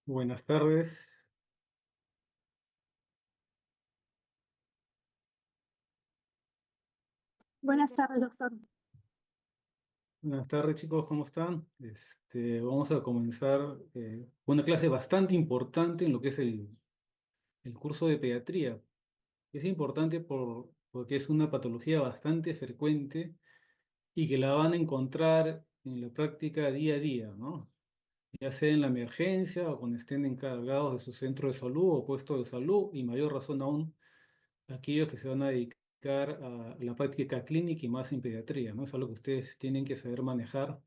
Buenas tardes. Buenas tardes, doctor. Buenas tardes, chicos, ¿cómo están? Vamos a comenzar una clase bastante importante en lo que es el curso de pediatría. Es importante porque es una patología bastante frecuente y que la van a encontrar en la práctica día a día, ¿no? Ya sea en la emergencia o cuando estén encargados de su centro de salud o puesto de salud, y mayor razón aún aquellos que se van a dedicar a la práctica clínica y más en pediatría, ¿no? Es algo que ustedes tienen que saber manejar.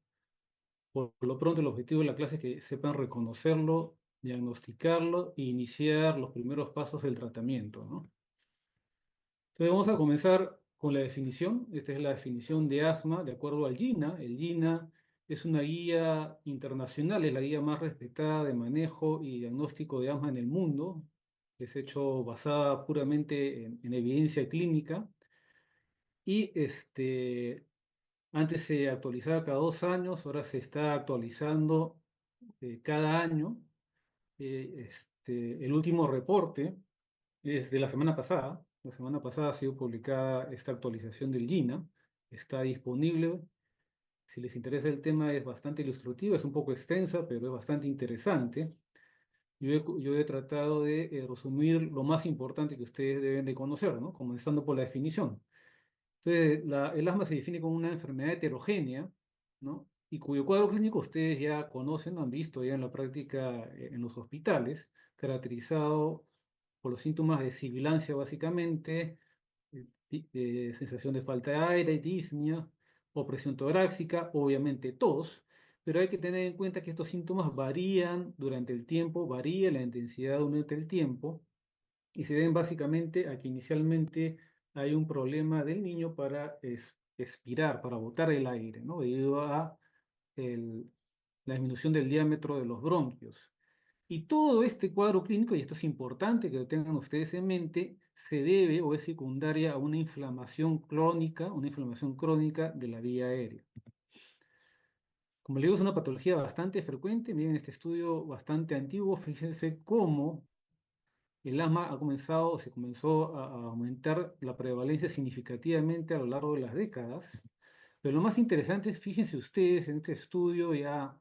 Por lo pronto, el objetivo de la clase es que sepan reconocerlo, diagnosticarlo e iniciar los primeros pasos del tratamiento, ¿no? Entonces, vamos a comenzar con la definición. Esta es la definición de asma de acuerdo al GINA. El GINA es una guía internacional, es la guía más respetada de manejo y diagnóstico de asma en el mundo. Es hecho basada puramente en evidencia clínica y antes se actualizaba cada 2 años, ahora se está actualizando cada año. El último reporte es de la semana pasada. La semana pasada ha sido publicada esta actualización del GINA. Está disponible. Si les interesa el tema, es bastante ilustrativa, es un poco extensa, pero es bastante interesante. Yo he tratado de resumir lo más importante que ustedes deben de conocer, ¿no? Comenzando por la definición. Entonces, el asma se define como una enfermedad heterogénea, ¿no? Y cuyo cuadro clínico ustedes ya conocen, han visto ya en la práctica en los hospitales, caracterizado por los síntomas de sibilancia básicamente, sensación de falta de aire, disnea, opresión torácica, obviamente tos, pero hay que tener en cuenta que estos síntomas varían durante el tiempo, varía la intensidad durante el tiempo y se deben básicamente a que inicialmente hay un problema del niño para expirar, para botar el aire, ¿no? Debido a el- la disminución del diámetro de los bronquios. Y todo este cuadro clínico, y esto es importante que lo tengan ustedes en mente, se debe o es secundaria a una inflamación crónica de la vía aérea. Como le digo, es una patología bastante frecuente. Miren este estudio bastante antiguo, fíjense cómo el asma se comenzó a aumentar la prevalencia significativamente a lo largo de las décadas. Pero lo más interesante es, fíjense ustedes en este estudio ya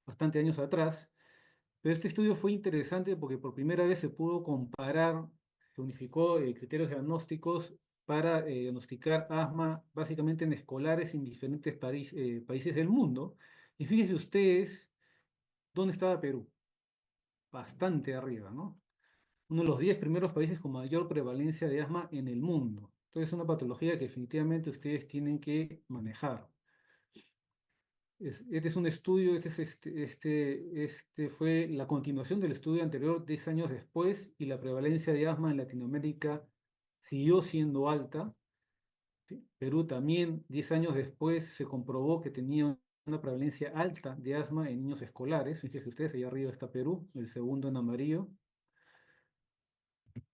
bastante años atrás, pero este estudio fue interesante porque por primera vez se pudo comparar, se unificó criterios diagnósticos para diagnosticar asma básicamente en escolares en diferentes países del mundo. Y fíjense ustedes dónde estaba Perú, bastante arriba, ¿no? Uno de los 10 primeros países con mayor prevalencia de asma en el mundo. Entonces es una patología que definitivamente ustedes tienen que manejar. Este es un estudio, este fue la continuación del estudio anterior 10 años después y la prevalencia de asma en Latinoamérica siguió siendo alta. ¿Sí? Perú también 10 años después se comprobó que tenía una prevalencia alta de asma en niños escolares. Fíjense ustedes, allá arriba está Perú, el segundo en amarillo.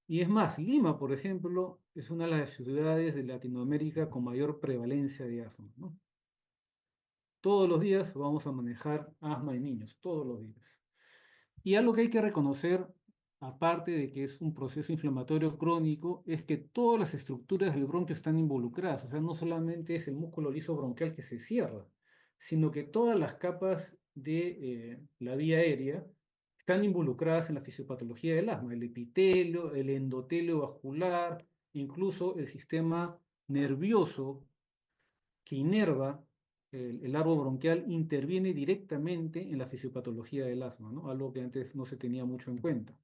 Y es más, Lima, por ejemplo, es una de las ciudades de Latinoamérica con mayor prevalencia de asma, ¿no? Todos los días vamos a manejar asma en niños, todos los días. Y algo que hay que reconocer, aparte de que es un proceso inflamatorio crónico, es que todas las estructuras del bronquio están involucradas. O sea, no solamente es el músculo liso bronquial que se cierra, sino que todas las capas de la vía aérea están involucradas en la fisiopatología del asma, el epitelio, el endotelio vascular, incluso el sistema nervioso que inerva el árbol bronquial interviene directamente en la fisiopatología del asma, ¿no? Algo que antes no se tenía mucho en cuenta.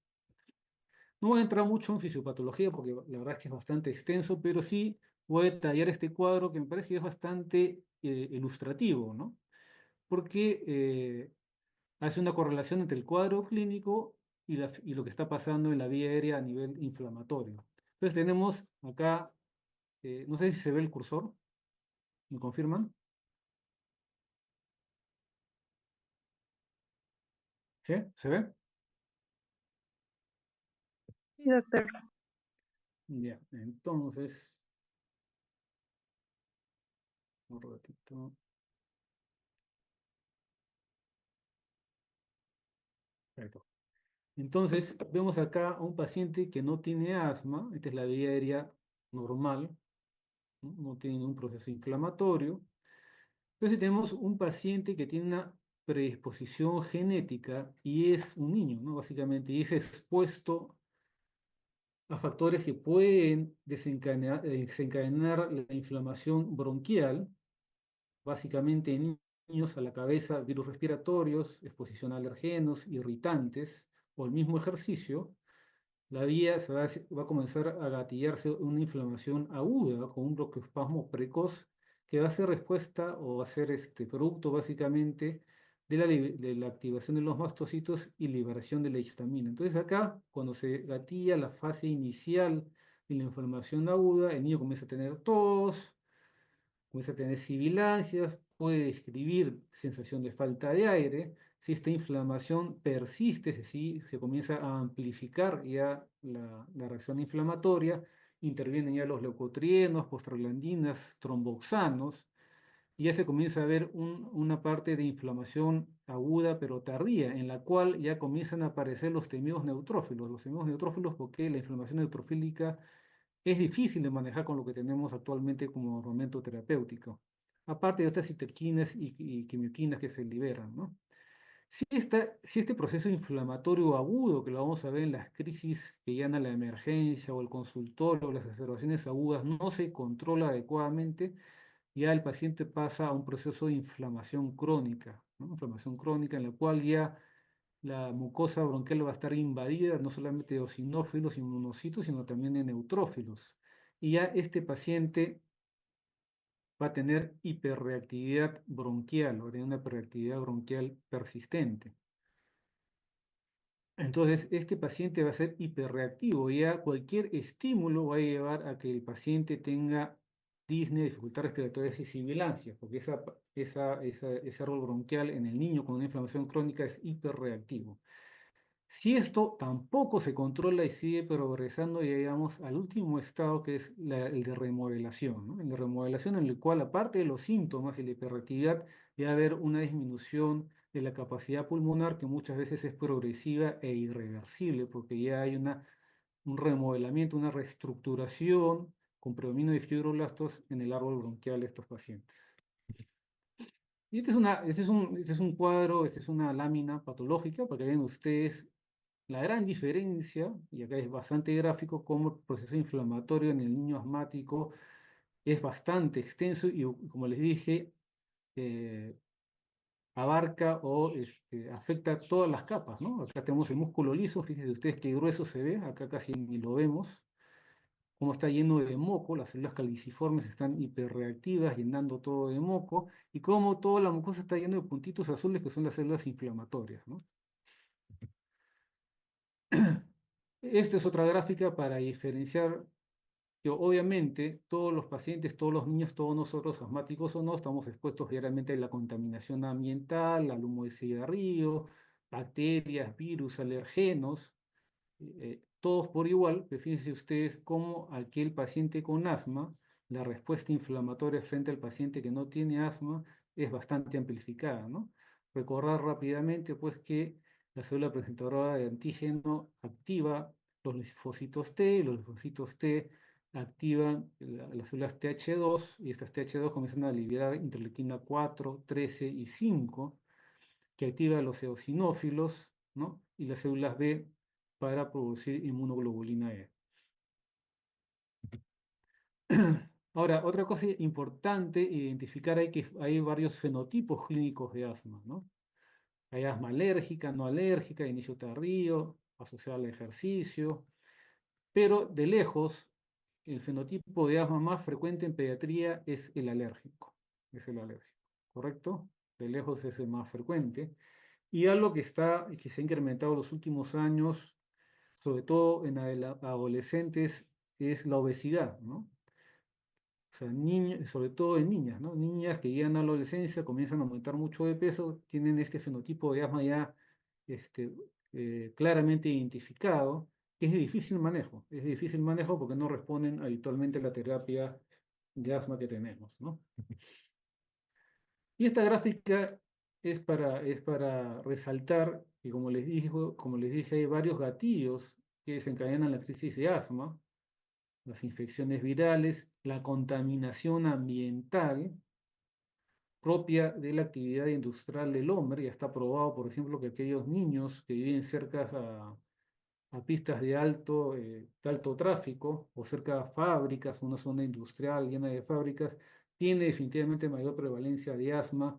No voy a entrar mucho en fisiopatología porque la verdad es que es bastante extenso, pero sí voy a detallar este cuadro que me parece que es bastante ilustrativo, ¿no? Porque hace una correlación entre el cuadro clínico y lo que está pasando en la vía aérea a nivel inflamatorio. Entonces tenemos acá, no sé si se ve el cursor, ¿me confirman? ¿Sí? ¿Se ve? Sí, doctor. Ya, entonces, un ratito. Perfecto. Entonces, vemos acá a un paciente que no tiene asma, esta es la vía aérea normal, no tiene un proceso inflamatorio. Entonces tenemos un paciente que tiene una predisposición genética y es un niño, ¿no? Básicamente, y es expuesto a factores que pueden desencadenar la inflamación bronquial, básicamente en niños a la cabeza, virus respiratorios, exposición a alergenos, irritantes o el mismo ejercicio. La vía va a comenzar a gatillarse una inflamación aguda con un broncoespasmo precoz que va a ser respuesta o va a ser producto básicamente de la activación de los mastocitos y liberación de la histamina. Entonces acá, cuando se gatilla la fase inicial de la inflamación aguda, el niño comienza a tener tos, comienza a tener sibilancias, puede describir sensación de falta de aire. Si esta inflamación persiste, si se comienza a amplificar ya la reacción inflamatoria, intervienen ya los leucotrienos, prostaglandinas, tromboxanos, y ya se comienza a ver una parte de inflamación aguda pero tardía, en la cual ya comienzan a aparecer los temidos neutrófilos. Los temidos neutrófilos porque la inflamación neutrofílica es difícil de manejar con lo que tenemos actualmente como armamento terapéutico, aparte de otras citoquinas y quimioquinas que se liberan, ¿no? Si este proceso inflamatorio agudo, que lo vamos a ver en las crisis que llegan a la emergencia o el consultorio, o las exacerbaciones agudas, no se controla adecuadamente, ya el paciente pasa a un proceso de inflamación crónica, ¿no? Inflamación crónica en la cual ya la mucosa bronquial va a estar invadida no solamente de eosinófilos y monocitos, sino también de neutrófilos. Y ya este paciente va a tener hiperreactividad bronquial, va a tener una hiperreactividad bronquial persistente. Entonces, este paciente va a ser hiperreactivo. Ya cualquier estímulo va a llevar a que el paciente tenga disnea, dificultad respiratoria y sibilancias, porque ese árbol bronquial en el niño con una inflamación crónica es hiperreactivo. Si esto tampoco se controla y sigue progresando, ya llegamos al último estado que es el de remodelación, ¿no? El de remodelación en el cual, aparte de los síntomas y la hiperreactividad, va a haber una disminución de la capacidad pulmonar que muchas veces es progresiva e irreversible, porque ya hay un remodelamiento, una reestructuración con predominio de fibroblastos en el árbol bronquial de estos pacientes. Y este es un cuadro, esta es una lámina patológica para que vean ustedes la gran diferencia, y acá es bastante gráfico, cómo el proceso inflamatorio en el niño asmático es bastante extenso y, como les dije, eh, abarca o afecta todas las capas, ¿no? Acá tenemos el músculo liso, fíjense ustedes qué grueso se ve, acá casi ni lo vemos, cómo está lleno de moco, las células caliciformes están hiperreactivas, llenando todo de moco, y cómo toda la mucosa está llena de puntitos azules que son las células inflamatorias, ¿no? Esta es otra gráfica para diferenciar que obviamente todos los pacientes, todos los niños, todos nosotros, asmáticos o no, estamos expuestos diariamente a la contaminación ambiental, al humo de cigarrillo, bacterias, virus, alergenos, todos por igual, pero fíjense ustedes cómo aquel paciente con asma, la respuesta inflamatoria frente al paciente que no tiene asma es bastante amplificada, ¿no? Recordar rápidamente, pues, que la célula presentadora de antígeno activa los linfocitos T, y los linfocitos T activan las células TH2, y estas TH2 comienzan a liberar interleuquina 4, 13 y 5, que activa los eosinófilos, ¿no? Y las células B para producir inmunoglobulina E. Ahora, otra cosa importante identificar hay que hay varios fenotipos clínicos de asma, ¿no? Hay asma alérgica, no alérgica, inicio tardío, asociada al ejercicio, pero de lejos, el fenotipo de asma más frecuente en pediatría es el alérgico, ¿correcto? De lejos es el más frecuente. Y algo que se ha incrementado en los últimos años, sobre todo en adolescentes, es la obesidad, ¿no? O sea, sobre todo en niñas, ¿no? Niñas que llegan a la adolescencia, comienzan a aumentar mucho de peso, tienen este fenotipo de asma ya este, claramente identificado, que es de difícil manejo. Es de difícil manejo porque no responden habitualmente a la terapia de asma que tenemos, ¿no? Y esta gráfica es para resaltar Y como les dije, hay varios gatillos que desencadenan la crisis de asma: las infecciones virales, la contaminación ambiental propia de la actividad industrial del hombre. Ya está probado, por ejemplo, que aquellos niños que viven cerca a pistas de alto tráfico o cerca de fábricas, una zona industrial llena de fábricas, tiene definitivamente mayor prevalencia de asma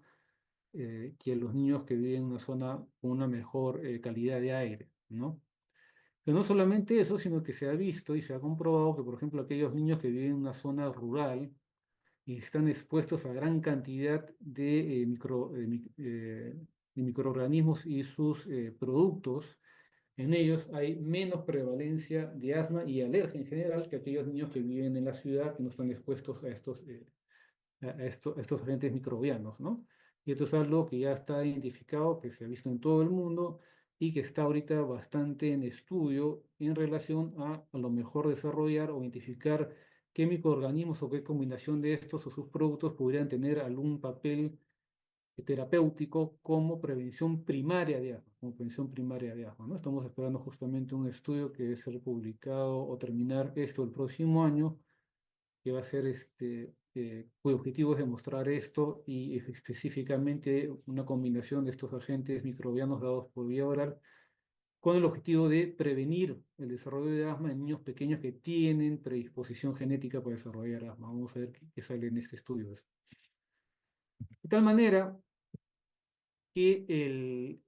que los niños que viven en una zona con una mejor calidad de aire, ¿no? Pero no solamente eso, sino que se ha visto y se ha comprobado que, por ejemplo, aquellos niños que viven en una zona rural y están expuestos a gran cantidad de microorganismos y sus productos, en ellos hay menos prevalencia de asma y alergia en general que aquellos niños que viven en la ciudad, que no están expuestos a estos agentes microbianos, ¿no? Y esto es algo que ya está identificado, que se ha visto en todo el mundo y que está ahorita bastante en estudio en relación a lo mejor desarrollar o identificar qué microorganismos o qué combinación de estos o sus productos podrían tener algún papel terapéutico como prevención primaria de asma, como prevención primaria de asma, ¿no? Estamos esperando justamente un estudio que debe ser publicado o terminar esto el próximo año, que va a ser cuyo objetivo es demostrar esto y específicamente una combinación de estos agentes microbianos dados por vía oral con el objetivo de prevenir el desarrollo de asma en niños pequeños que tienen predisposición genética para desarrollar asma. Vamos a ver qué sale en este estudio. De tal manera que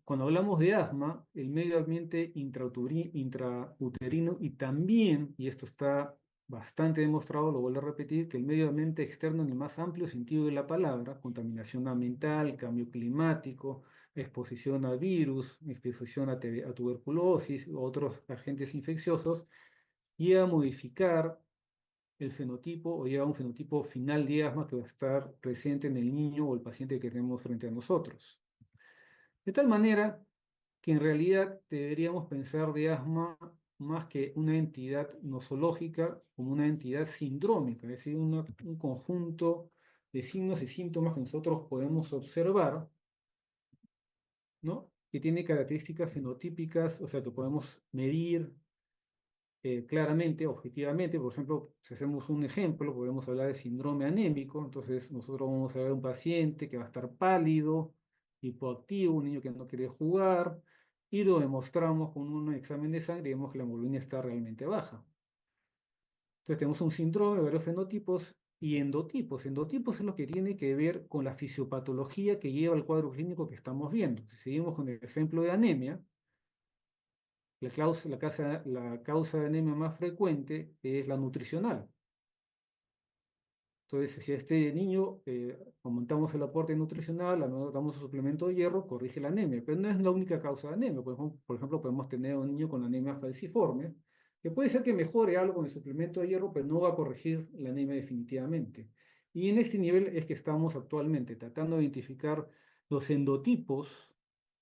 cuando hablamos de asma, el medio ambiente intrauterino y también, y esto está bastante demostrado, lo vuelvo a repetir, que el medio ambiente externo en el más amplio sentido de la palabra, contaminación ambiental, cambio climático, exposición a virus, exposición a tuberculosis u otros agentes infecciosos, y a modificar el fenotipo o lleva a un fenotipo final de asma que va a estar presente en el niño o el paciente que tenemos frente a nosotros. De tal manera que en realidad deberíamos pensar de asma más que una entidad nosológica como una entidad sindrómica, es decir, un conjunto de signos y síntomas que nosotros podemos observar, ¿no? Que tiene características fenotípicas, o sea, que podemos medir claramente, objetivamente. Por ejemplo, si hacemos un ejemplo, podemos hablar de síndrome anémico. Entonces, nosotros vamos a ver un paciente que va a estar pálido, hipoactivo, un niño que no quiere jugar, y lo demostramos con un examen de sangre y vemos que la hemoglobina está realmente baja. Entonces, tenemos un síndrome, varios fenotipos y endotipos. Endotipos es lo que tiene que ver con la fisiopatología que lleva al cuadro clínico que estamos viendo. Si seguimos con el ejemplo de anemia, la causa de anemia más frecuente es la nutricional. Entonces, si a este niño aumentamos el aporte nutricional, damos un suplemento de hierro, corrige la anemia, pero no es la única causa de anemia. Por ejemplo, podemos tener un niño con anemia falciforme, que puede ser que mejore algo con el suplemento de hierro, pero no va a corregir la anemia definitivamente. Y en este nivel es que estamos actualmente tratando de identificar los endotipos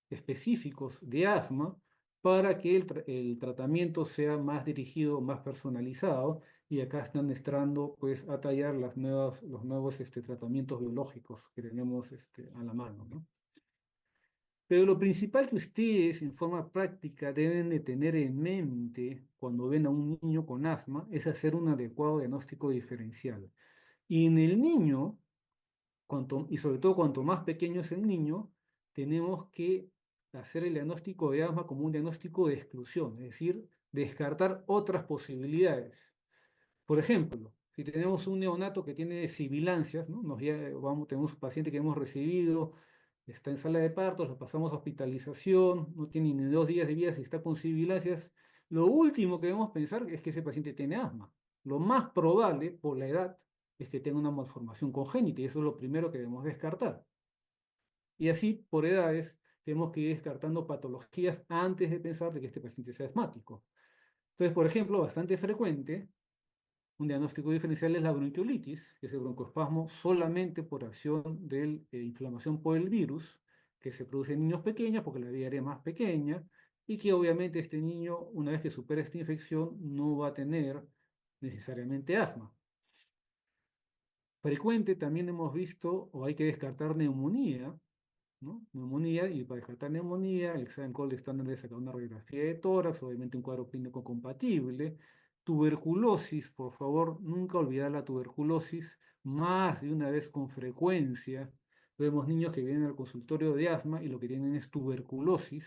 específicos de asma para que el tratamiento sea más dirigido, más personalizado, y acá están entrando pues a tallar los nuevos tratamientos biológicos que tenemos a la mano, ¿no? Pero lo principal que ustedes en forma práctica deben de tener en mente cuando ven a un niño con asma es hacer un adecuado diagnóstico diferencial. Y en el niño, y sobre todo cuanto más pequeño es el niño, tenemos que hacer el diagnóstico de asma como un diagnóstico de exclusión, es decir, descartar otras posibilidades. Por ejemplo, si tenemos un neonato que tiene sibilancias, ¿no? Tenemos un paciente que hemos recibido, está en sala de partos, lo pasamos a hospitalización, no tiene ni 2 días de vida si está con sibilancias, lo último que debemos pensar es que ese paciente tiene asma. Lo más probable, por la edad, es que tenga una malformación congénita y eso es lo primero que debemos descartar. Y así, por edades, tenemos que ir descartando patologías antes de pensar de que este paciente sea asmático. Entonces, por ejemplo, bastante frecuente, un diagnóstico diferencial es la bronquiolitis, que es el broncoespasmo solamente por acción de inflamación por el virus, que se produce en niños pequeños porque la vía aérea es más pequeña, y que obviamente este niño, una vez que supera esta infección, no va a tener necesariamente asma. Frecuente también hemos visto, o hay que descartar neumonía, ¿no? Neumonía, y para descartar neumonía, el examen Cole estándar es sacar una radiografía de tórax, obviamente un cuadro clínico compatible. Tuberculosis, por favor, nunca olvidar la tuberculosis, más de una vez con frecuencia. Vemos niños que vienen al consultorio de asma y lo que tienen es tuberculosis.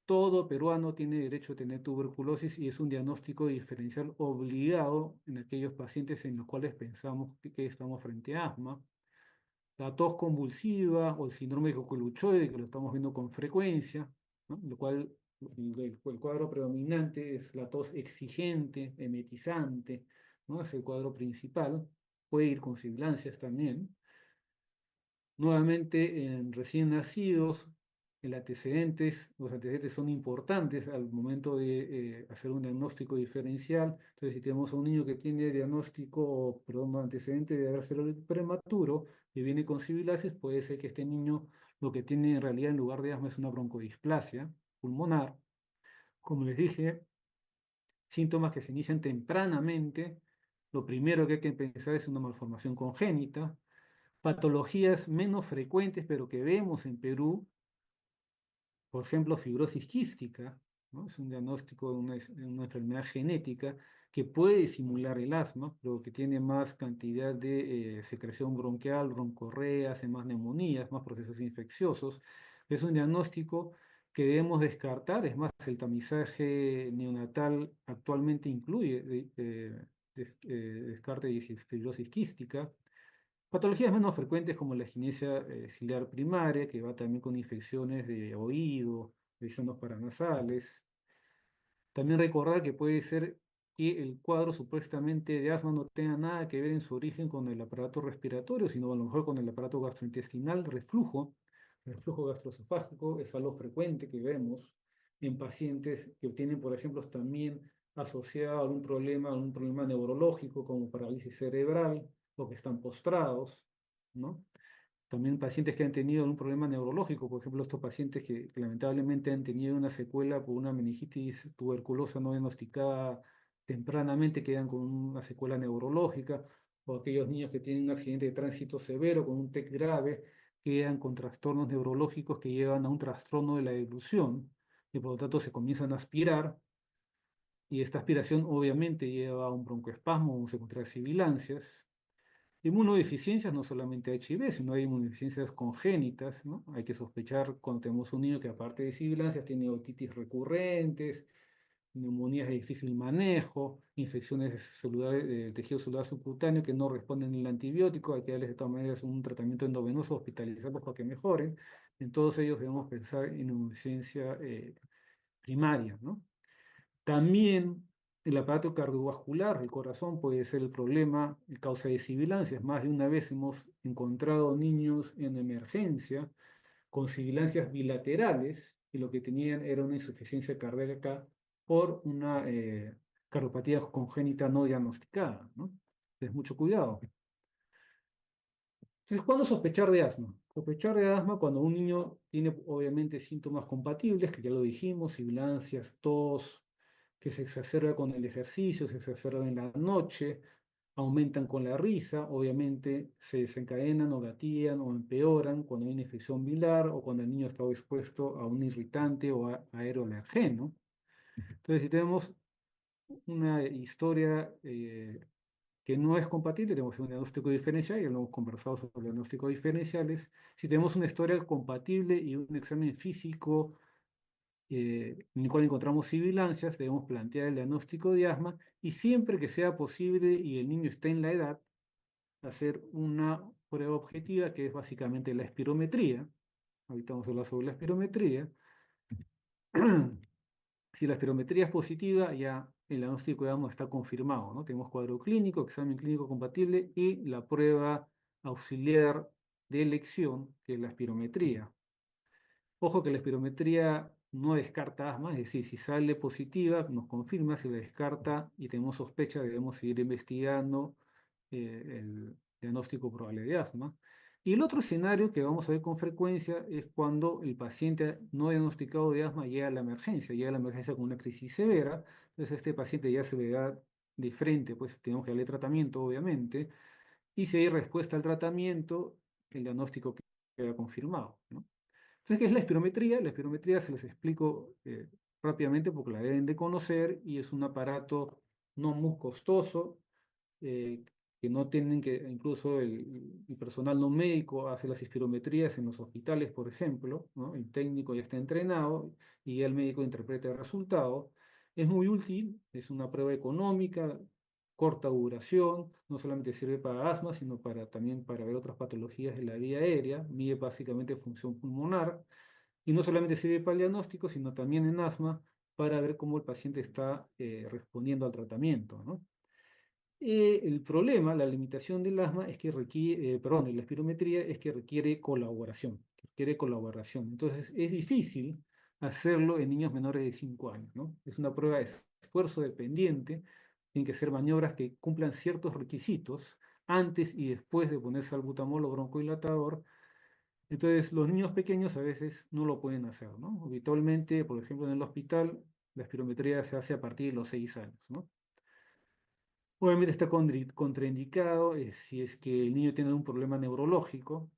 Todo peruano tiene derecho a tener tuberculosis y es un diagnóstico diferencial obligado en aquellos pacientes en los cuales pensamos que estamos frente a asma. La tos convulsiva o el síndrome de coqueluchoide, que lo estamos viendo con frecuencia, ¿no? Lo cual el cuadro predominante es la tos exigente, emetizante, ¿no? Es el cuadro principal. Puede ir con sibilancias también. Nuevamente, en recién nacidos, los antecedentes son importantes al momento de hacer un diagnóstico diferencial. Entonces, si tenemos a un niño que tiene diagnóstico, perdón, antecedente de haber sido prematuro y viene con sibilancias, puede ser que este niño lo que tiene en realidad en lugar de asma es una broncodisplasia pulmonar. Como les dije, síntomas que se inician tempranamente. Lo primero que hay que pensar es una malformación congénita. Patologías menos frecuentes, pero que vemos en Perú, por ejemplo, fibrosis quística, ¿no? Es un diagnóstico de una enfermedad genética que puede simular el asma, pero que tiene más cantidad de secreción bronquial, broncorrea, hace más neumonías, más procesos infecciosos. Es un diagnóstico que debemos descartar, es más, el tamizaje neonatal actualmente incluye descarte de fibrosis quística. Patologías menos frecuentes como la ginesia ciliar primaria, que va también con infecciones de oído, de senos paranasales. También recordar que puede ser que el cuadro supuestamente de asma no tenga nada que ver en su origen con el aparato respiratorio, sino a lo mejor con el aparato gastrointestinal, reflujo gastroesofágico, es algo frecuente que vemos en pacientes que tienen, por ejemplo, también asociado algún problema neurológico como parálisis cerebral o que están postrados, ¿no? También pacientes que han tenido un problema neurológico, por ejemplo, estos pacientes que lamentablemente han tenido una secuela por una meningitis tuberculosa no diagnosticada tempranamente, quedan con una secuela neurológica, o aquellos niños que tienen un accidente de tránsito severo con un TEC grave, quedan con trastornos neurológicos que llevan a un trastorno de la deglución y por lo tanto se comienzan a aspirar, y esta aspiración obviamente lleva a un broncoespasmo o se contrae sibilancias. Inmunodeficiencias, no solamente HIV, sino hay inmunodeficiencias congénitas, ¿no? Hay que sospechar cuando tenemos un niño que aparte de sibilancias tiene otitis recurrentes, neumonías de difícil manejo, infecciones celulares, de tejido celular subcutáneo que no responden al antibiótico, hay que darles de todas maneras un tratamiento endovenoso, hospitalizarlos para que mejoren. En todos ellos debemos pensar en inmunodeficiencia primaria, ¿no? También el aparato cardiovascular, el corazón puede ser el problema, causa de sibilancias. Más de una vez hemos encontrado niños en emergencia con sibilancias bilaterales y lo que tenían era una insuficiencia cardíaca por una cardiopatía congénita no diagnosticada, ¿no? Entonces, mucho cuidado. Entonces, ¿cuándo sospechar de asma? Sospechar de asma cuando un niño tiene obviamente síntomas compatibles, que ya lo dijimos, sibilancias, tos, que se exacerba con el ejercicio, se exacerba en la noche, aumentan con la risa, obviamente se desencadenan o gatillan o empeoran cuando hay una infección bilar o cuando el niño está expuesto a un irritante o aeroalergeno. Entonces, si tenemos una historia que no es compatible, tenemos un diagnóstico diferencial, ya lo hemos conversado sobre diagnósticos diferenciales. Si tenemos una historia compatible y un examen físico en el cual encontramos sibilancias, debemos plantear el diagnóstico de asma y siempre que sea posible y el niño esté en la edad, hacer una prueba objetiva que es básicamente la espirometría. Ahorita vamos a hablar sobre la espirometría. Si la espirometría es positiva, ya el diagnóstico de asma está confirmado, ¿no? Tenemos cuadro clínico, examen clínico compatible y la prueba auxiliar de elección, que es la espirometría. Ojo que la espirometría no descarta asma, es decir, si sale positiva, nos confirma, si la descarta y tenemos sospecha, debemos seguir investigando el diagnóstico probable de asma. Y el otro escenario que vamos a ver con frecuencia es cuando el paciente no diagnosticado de asma llega a la emergencia con una crisis severa, entonces este paciente ya se le da de frente, pues tenemos que darle tratamiento, obviamente, y si hay respuesta al tratamiento, el diagnóstico queda confirmado, ¿no? Entonces, ¿qué es la espirometría? La espirometría se les explico rápidamente porque la deben de conocer y es un aparato no muy costoso, eh, que no tienen que, incluso el personal no médico hace las espirometrías en los hospitales, por ejemplo, ¿no? El técnico ya está entrenado y el médico interpreta el resultado. Es muy útil, es una prueba económica, corta duración, no solamente sirve para asma, sino también para ver otras patologías de la vía aérea, mide básicamente función pulmonar, y no solamente sirve para el diagnóstico, sino también en asma para ver cómo el paciente está respondiendo al tratamiento, ¿no? El problema, la limitación del asma es que requiere, perdón, de la espirometría es que requiere colaboración, requiere colaboración. Entonces es difícil hacerlo en niños menores de 5 años, ¿no? Es una prueba de esfuerzo dependiente, tienen que ser maniobras que cumplan ciertos requisitos antes y después de ponerse albutamol o broncodilatador. Entonces los niños pequeños a veces no lo pueden hacer, ¿no? Habitualmente, por ejemplo, en el hospital, la espirometría se hace a partir de los 6 años, ¿no? Obviamente está contraindicado si es que el niño tiene un problema neurológico,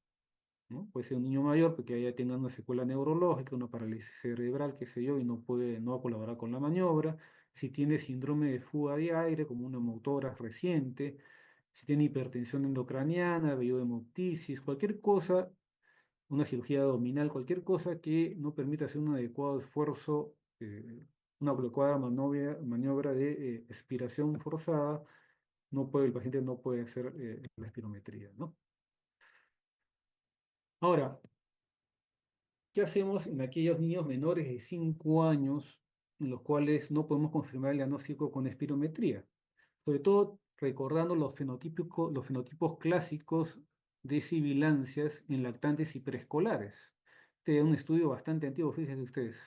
¿no? Puede ser un niño mayor porque ya tenga una secuela neurológica, una parálisis cerebral, qué sé yo, y no va a colaborar con la maniobra. Si tiene síndrome de fuga de aire, como una hemautórax reciente, si tiene hipertensión endocraniana, hemoptisis, cualquier cosa, una cirugía abdominal, cualquier cosa que no permita hacer un adecuado esfuerzo, una adecuada maniobra de expiración forzada, el paciente no puede hacer la espirometría, ¿no? Ahora, ¿qué hacemos en aquellos niños menores de 5 años en los cuales no podemos confirmar el diagnóstico con espirometría? Sobre todo recordando los fenotipos clásicos de sibilancias en lactantes y preescolares. Este es un estudio bastante antiguo, fíjense ustedes,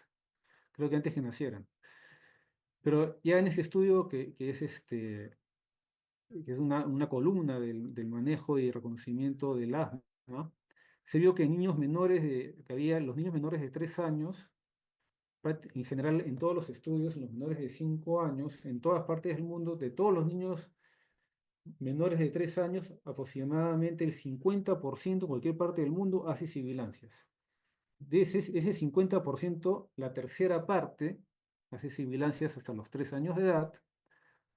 creo que antes que nacieran. Pero ya en este estudio, que es una columna del manejo y reconocimiento del asma, se vio que los niños menores de 3 años, en general en todos los estudios, en los menores de 5 años, en todas partes del mundo, de todos los niños menores de 3 años, aproximadamente el 50% en cualquier parte del mundo hace sibilancias. De ese 50%, la tercera parte hace sibilancias hasta los 3 años de edad,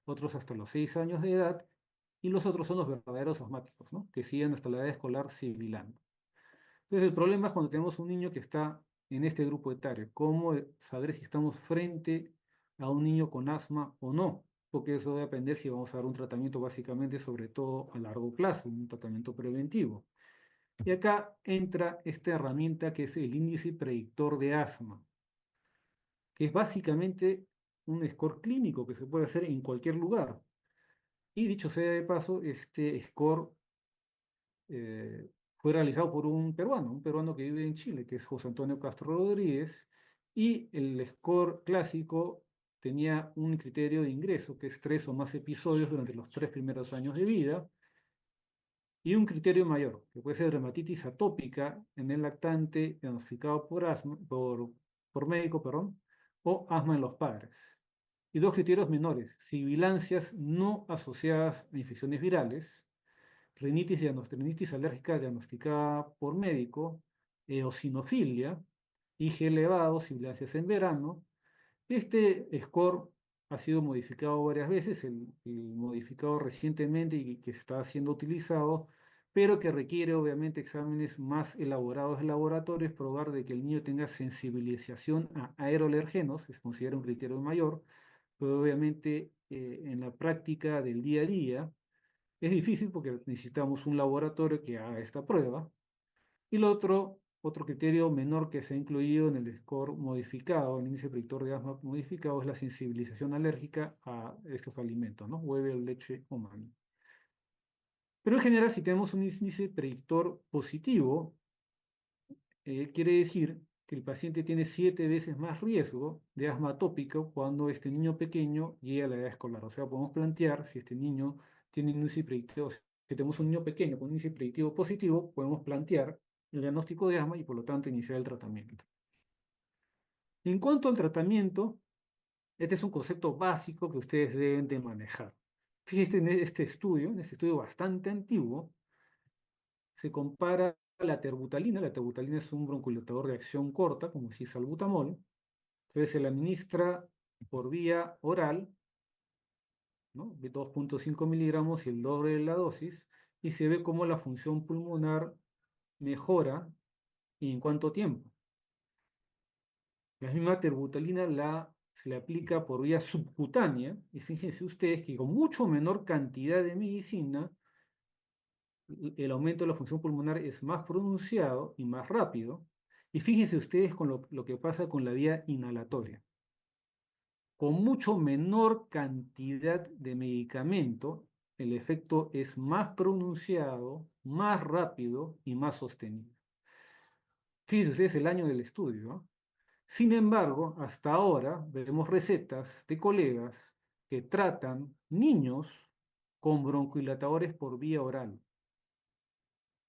otros hasta los 6 años de edad, y los otros son los verdaderos asmáticos, ¿no? Que siguen hasta la edad escolar sibilando. Entonces, el problema es cuando tenemos un niño que está en este grupo etario, cómo saber si estamos frente a un niño con asma o no, porque eso va a depender si vamos a dar un tratamiento básicamente, sobre todo a largo plazo, un tratamiento preventivo. Y acá entra esta herramienta que es el índice predictor de asma, que es básicamente un score clínico que se puede hacer en cualquier lugar. Y dicho sea de paso, este score fue realizado por un peruano que vive en Chile, que es José Antonio Castro Rodríguez, y el score clásico tenía un criterio de ingreso, que es 3 o más episodios durante los 3 primeros años de vida, y un criterio mayor, que puede ser dermatitis atópica en el lactante diagnosticado por médico, perdón, o asma en los padres. Y 2 criterios menores, sibilancias no asociadas a infecciones virales, rinitis alérgica diagnosticada por médico, eosinofilia, IG elevado, sibilancias en verano. Este score ha sido modificado varias veces, el modificado recientemente y que está siendo utilizado, pero que requiere obviamente exámenes más elaborados de laboratorio, es probar de que el niño tenga sensibilización a aeroalergenos, se considera un criterio mayor, pero obviamente en la práctica del día a día es difícil porque necesitamos un laboratorio que haga esta prueba. Y otro criterio menor que se ha incluido en el score modificado, el índice predictor de asma modificado, es la sensibilización alérgica a estos alimentos, ¿no? Huevo, leche o maní. Pero en general, si tenemos un índice predictor positivo, quiere decir que el paciente tiene 7 veces más riesgo de asma atópico cuando este niño pequeño llegue a la edad escolar. O sea, podemos plantear si este niño tiene un índice predictivo, si tenemos un niño pequeño con un índice predictivo positivo, podemos plantear el diagnóstico de asma y por lo tanto iniciar el tratamiento. En cuanto al tratamiento, este es un concepto básico que ustedes deben de manejar. Fíjense en este estudio bastante antiguo, se compara la terbutalina es un broncodilatador de acción corta, como si es salbutamol, entonces se la administra por vía oral, ¿no? De 2,5 miligramos y el doble de la dosis, y se ve cómo la función pulmonar mejora y en cuánto tiempo. La misma terbutalina se le aplica por vía subcutánea, y fíjense ustedes que con mucho menor cantidad de medicina, el aumento de la función pulmonar es más pronunciado y más rápido. Y fíjense ustedes con lo que pasa con la vía inhalatoria. Con mucho menor cantidad de medicamento, el efecto es más pronunciado, más rápido y más sostenido. Fíjense ustedes el año del estudio, ¿no? Sin embargo, hasta ahora vemos recetas de colegas que tratan niños con broncohilatadores por vía oral.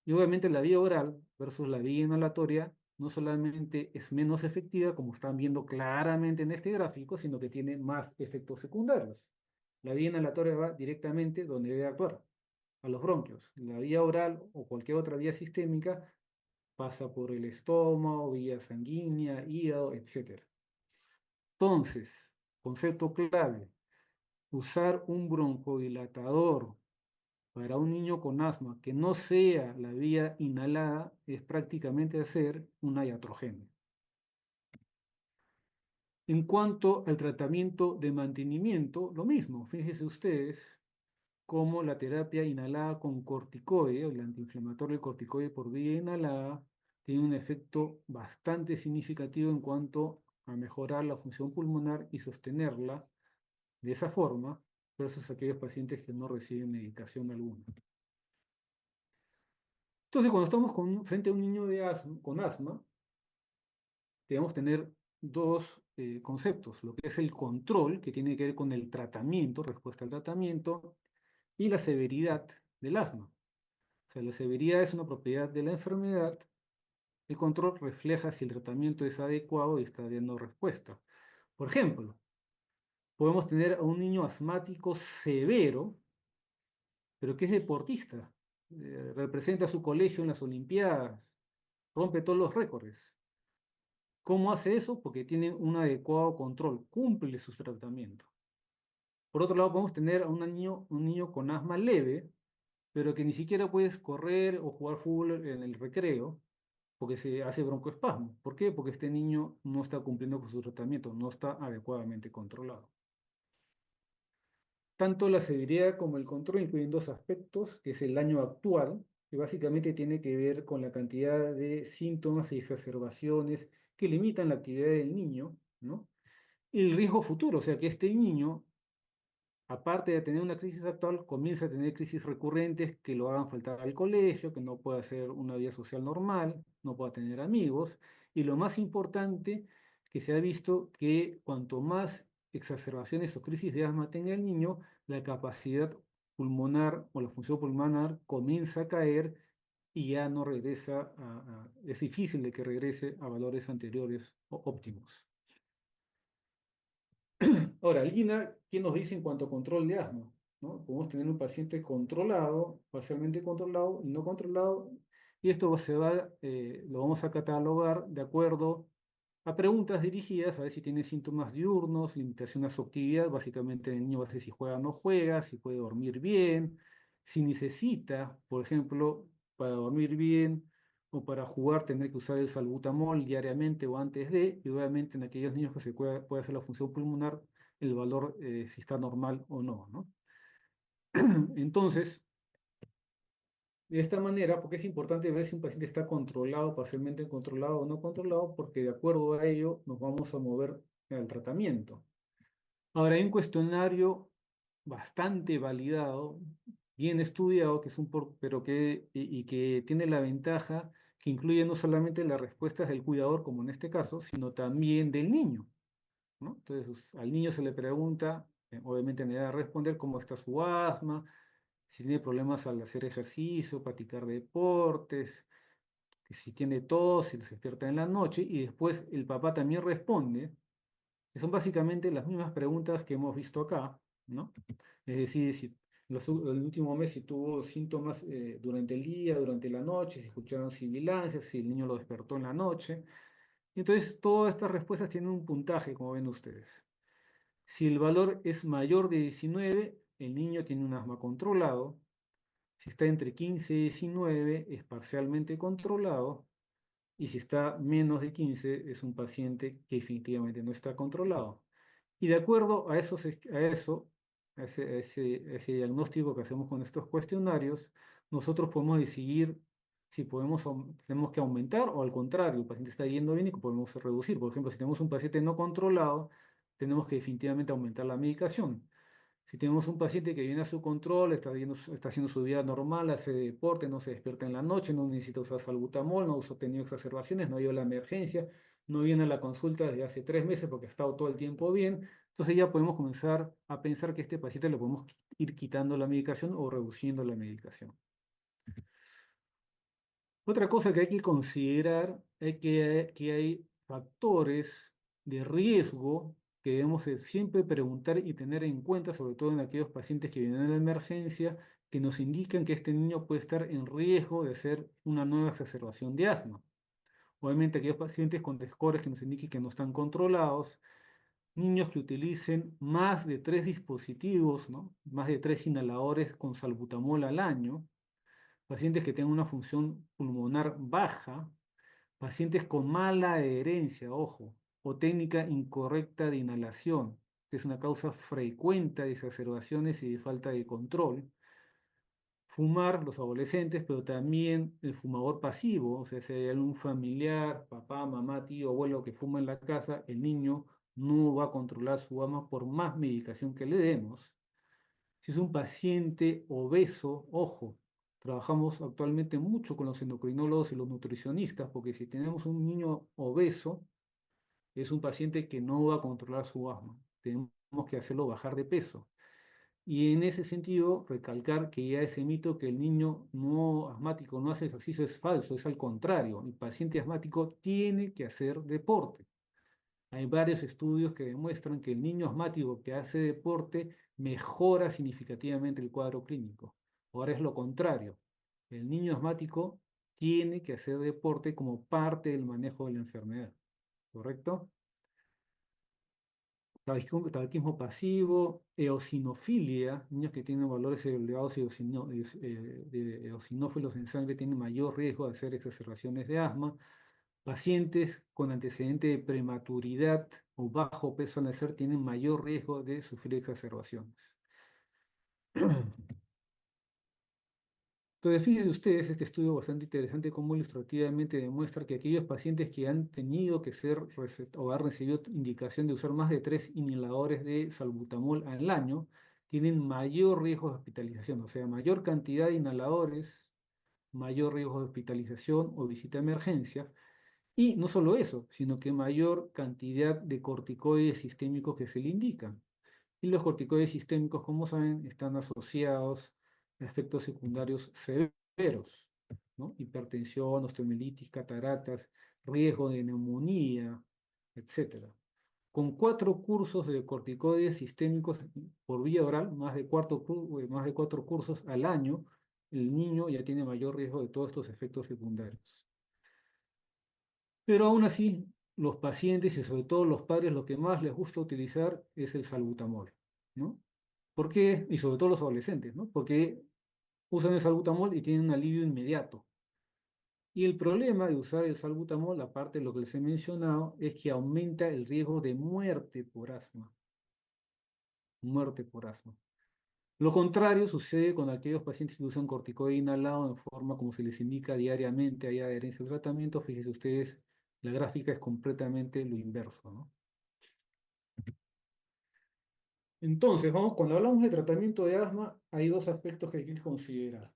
Y obviamente la vía oral versus la vía inhalatoria no solamente es menos efectiva, como están viendo claramente en este gráfico, sino que tiene más efectos secundarios. La vía inhalatoria va directamente donde debe actuar, a los bronquios. La vía oral o cualquier otra vía sistémica pasa por el estómago, vía sanguínea, hígado, etc. Entonces, concepto clave, usar un broncodilatador para un niño con asma que no sea la vía inhalada es prácticamente hacer una iatrogenia. En cuanto al tratamiento de mantenimiento, lo mismo. Fíjense ustedes cómo la terapia inhalada con corticoide, o el antiinflamatorio corticoide por vía inhalada, tiene un efecto bastante significativo en cuanto a mejorar la función pulmonar y sostenerla de esa forma versus aquellos pacientes que no reciben medicación alguna. Entonces, cuando estamos frente a un niño con asma, debemos tener dos conceptos, lo que es el control, que tiene que ver con el tratamiento, respuesta al tratamiento, y la severidad del asma. O sea, la severidad es una propiedad de la enfermedad, el control refleja si el tratamiento es adecuado y está dando respuesta. Por ejemplo, podemos tener a un niño asmático severo, pero que es deportista, representa a su colegio en las Olimpiadas, rompe todos los récords. ¿Cómo hace eso? Porque tiene un adecuado control, cumple sus tratamientos. Por otro lado, podemos tener a un niño con asma leve, pero que ni siquiera puedes correr o jugar fútbol en el recreo, porque se hace broncoespasmo. ¿Por qué? Porque este niño no está cumpliendo con su tratamiento, no está adecuadamente controlado. Tanto la severidad como el control incluyen dos aspectos, que es el daño actual, que básicamente tiene que ver con la cantidad de síntomas y exacerbaciones que limitan la actividad del niño, ¿no? Y el riesgo futuro, o sea, que este niño, aparte de tener una crisis actual, comienza a tener crisis recurrentes que lo hagan faltar al colegio, que no pueda hacer una vida social normal, no pueda tener amigos. Y lo más importante, que se ha visto que cuanto más exacerbaciones o crisis de asma tenga el niño, la capacidad pulmonar o la función pulmonar comienza a caer y ya no regresa es difícil de que regrese a valores anteriores o óptimos. Ahora, Lina, ¿qué nos dice en cuanto a control de asma? ¿No? Podemos tener un paciente controlado, parcialmente controlado y no controlado, y esto lo vamos a catalogar de acuerdo a preguntas dirigidas a ver si tiene síntomas diurnos, limitación a su actividad, básicamente el niño va a ser si juega o no juega, si puede dormir bien, si necesita, por ejemplo, para dormir bien o para jugar tener que usar el salbutamol diariamente o antes de, y obviamente en aquellos niños que puede hacer la función pulmonar, el valor si está normal o no, ¿no? Entonces, de esta manera, porque es importante ver si un paciente está controlado, parcialmente controlado o no controlado, porque de acuerdo a ello nos vamos a mover al tratamiento. Ahora, hay un cuestionario bastante validado, bien estudiado, que es pero y que tiene la ventaja que incluye no solamente las respuestas del cuidador, como en este caso, sino también del niño, ¿no? Entonces, al niño se le pregunta, obviamente en edad de responder cómo está su asma, si tiene problemas al hacer ejercicio, practicar deportes, que si tiene tos, si se despierta en la noche, y después el papá también responde, que son básicamente las mismas preguntas que hemos visto acá, ¿no? Es decir, el último mes si tuvo síntomas durante el día, durante la noche, si escucharon sibilancias, si el niño lo despertó en la noche. Entonces, todas estas respuestas tienen un puntaje, como ven ustedes. Si el valor es mayor de 19, el niño tiene un asma controlado. Si está entre 15 y 19, es parcialmente controlado. Y si está menos de 15, es un paciente que definitivamente no está controlado. Y de acuerdo a, a ese diagnóstico que hacemos con estos cuestionarios, nosotros podemos decidir si tenemos que aumentar o al contrario, el paciente está yendo bien y que podemos reducir. Por ejemplo, si tenemos un paciente no controlado, tenemos que definitivamente aumentar la medicación. Si tenemos un paciente que viene a su control, está haciendo su vida normal, hace deporte, no se despierta en la noche, no necesita usar salbutamol, no ha tenido exacerbaciones, no ha ido a la emergencia, no viene a la consulta desde hace 3 meses porque ha estado todo el tiempo bien, entonces ya podemos comenzar a pensar que a este paciente le podemos ir quitando la medicación o reduciendo la medicación. Otra cosa que hay que considerar es que hay factores de riesgo que debemos siempre preguntar y tener en cuenta, sobre todo en aquellos pacientes que vienen a la emergencia, que nos indican que este niño puede estar en riesgo de hacer una nueva exacerbación de asma. Obviamente aquellos pacientes con scores que nos indiquen que no están controlados, niños que utilicen más de 3 dispositivos, ¿no? Más de 3 inhaladores con salbutamol al año, pacientes que tengan una función pulmonar baja, pacientes con mala adherencia, ojo, o técnica incorrecta de inhalación, que es una causa frecuente de exacerbaciones y de falta de control. Fumar, los adolescentes, pero también el fumador pasivo, o sea, si hay algún familiar, papá, mamá, tío, abuelo que fuma en la casa, el niño no va a controlar su asma por más medicación que le demos. Si es un paciente obeso, ojo, trabajamos actualmente mucho con los endocrinólogos y los nutricionistas, porque si tenemos un niño obeso, es un paciente que no va a controlar su asma. Tenemos que hacerlo bajar de peso. Y en ese sentido, recalcar que ya ese mito que el niño no asmático no hace ejercicio es falso, es al contrario. El paciente asmático tiene que hacer deporte. Hay varios estudios que demuestran que el niño asmático que hace deporte mejora significativamente el cuadro clínico. Ahora es lo contrario. El niño asmático tiene que hacer deporte como parte del manejo de la enfermedad. ¿Correcto? Tabaquismo pasivo, eosinofilia, niños que tienen valores elevados de eosinófilos en sangre tienen mayor riesgo de hacer exacerbaciones de asma. Pacientes con antecedente de prematuridad o bajo peso al nacer tienen mayor riesgo de sufrir exacerbaciones. Entonces, fíjense ustedes, este estudio bastante interesante como ilustrativamente demuestra que aquellos pacientes que han tenido que ser o han recibido indicación de usar más de 3 inhaladores de salbutamol al año, tienen mayor riesgo de hospitalización, o sea, mayor cantidad de inhaladores, mayor riesgo de hospitalización o visita a emergencia. Y no solo eso, sino que mayor cantidad de corticoides sistémicos que se le indican. Y los corticoides sistémicos, como saben, están asociados a efectos secundarios severos, ¿no? Hipertensión, osteomielitis, cataratas, riesgo de neumonía, etcétera. Con 4 cursos de corticoides sistémicos por vía oral, más de 4 cursos al año, el niño ya tiene mayor riesgo de todos estos efectos secundarios. Pero aún así, los pacientes y sobre todo los padres lo que más les gusta utilizar es el salbutamol, ¿no? ¿Por qué? Y sobre todo los adolescentes, ¿no? Porque usan el salbutamol y tienen un alivio inmediato. Y el problema de usar el salbutamol, aparte de lo que les he mencionado, es que aumenta el riesgo de muerte por asma. Muerte por asma. Lo contrario sucede con aquellos pacientes que usan corticoide inhalado en forma como se les indica diariamente, hay adherencia al tratamiento. Fíjense ustedes, la gráfica es completamente lo inverso, ¿no? Entonces, cuando hablamos de tratamiento de asma, hay 2 aspectos que hay que considerar.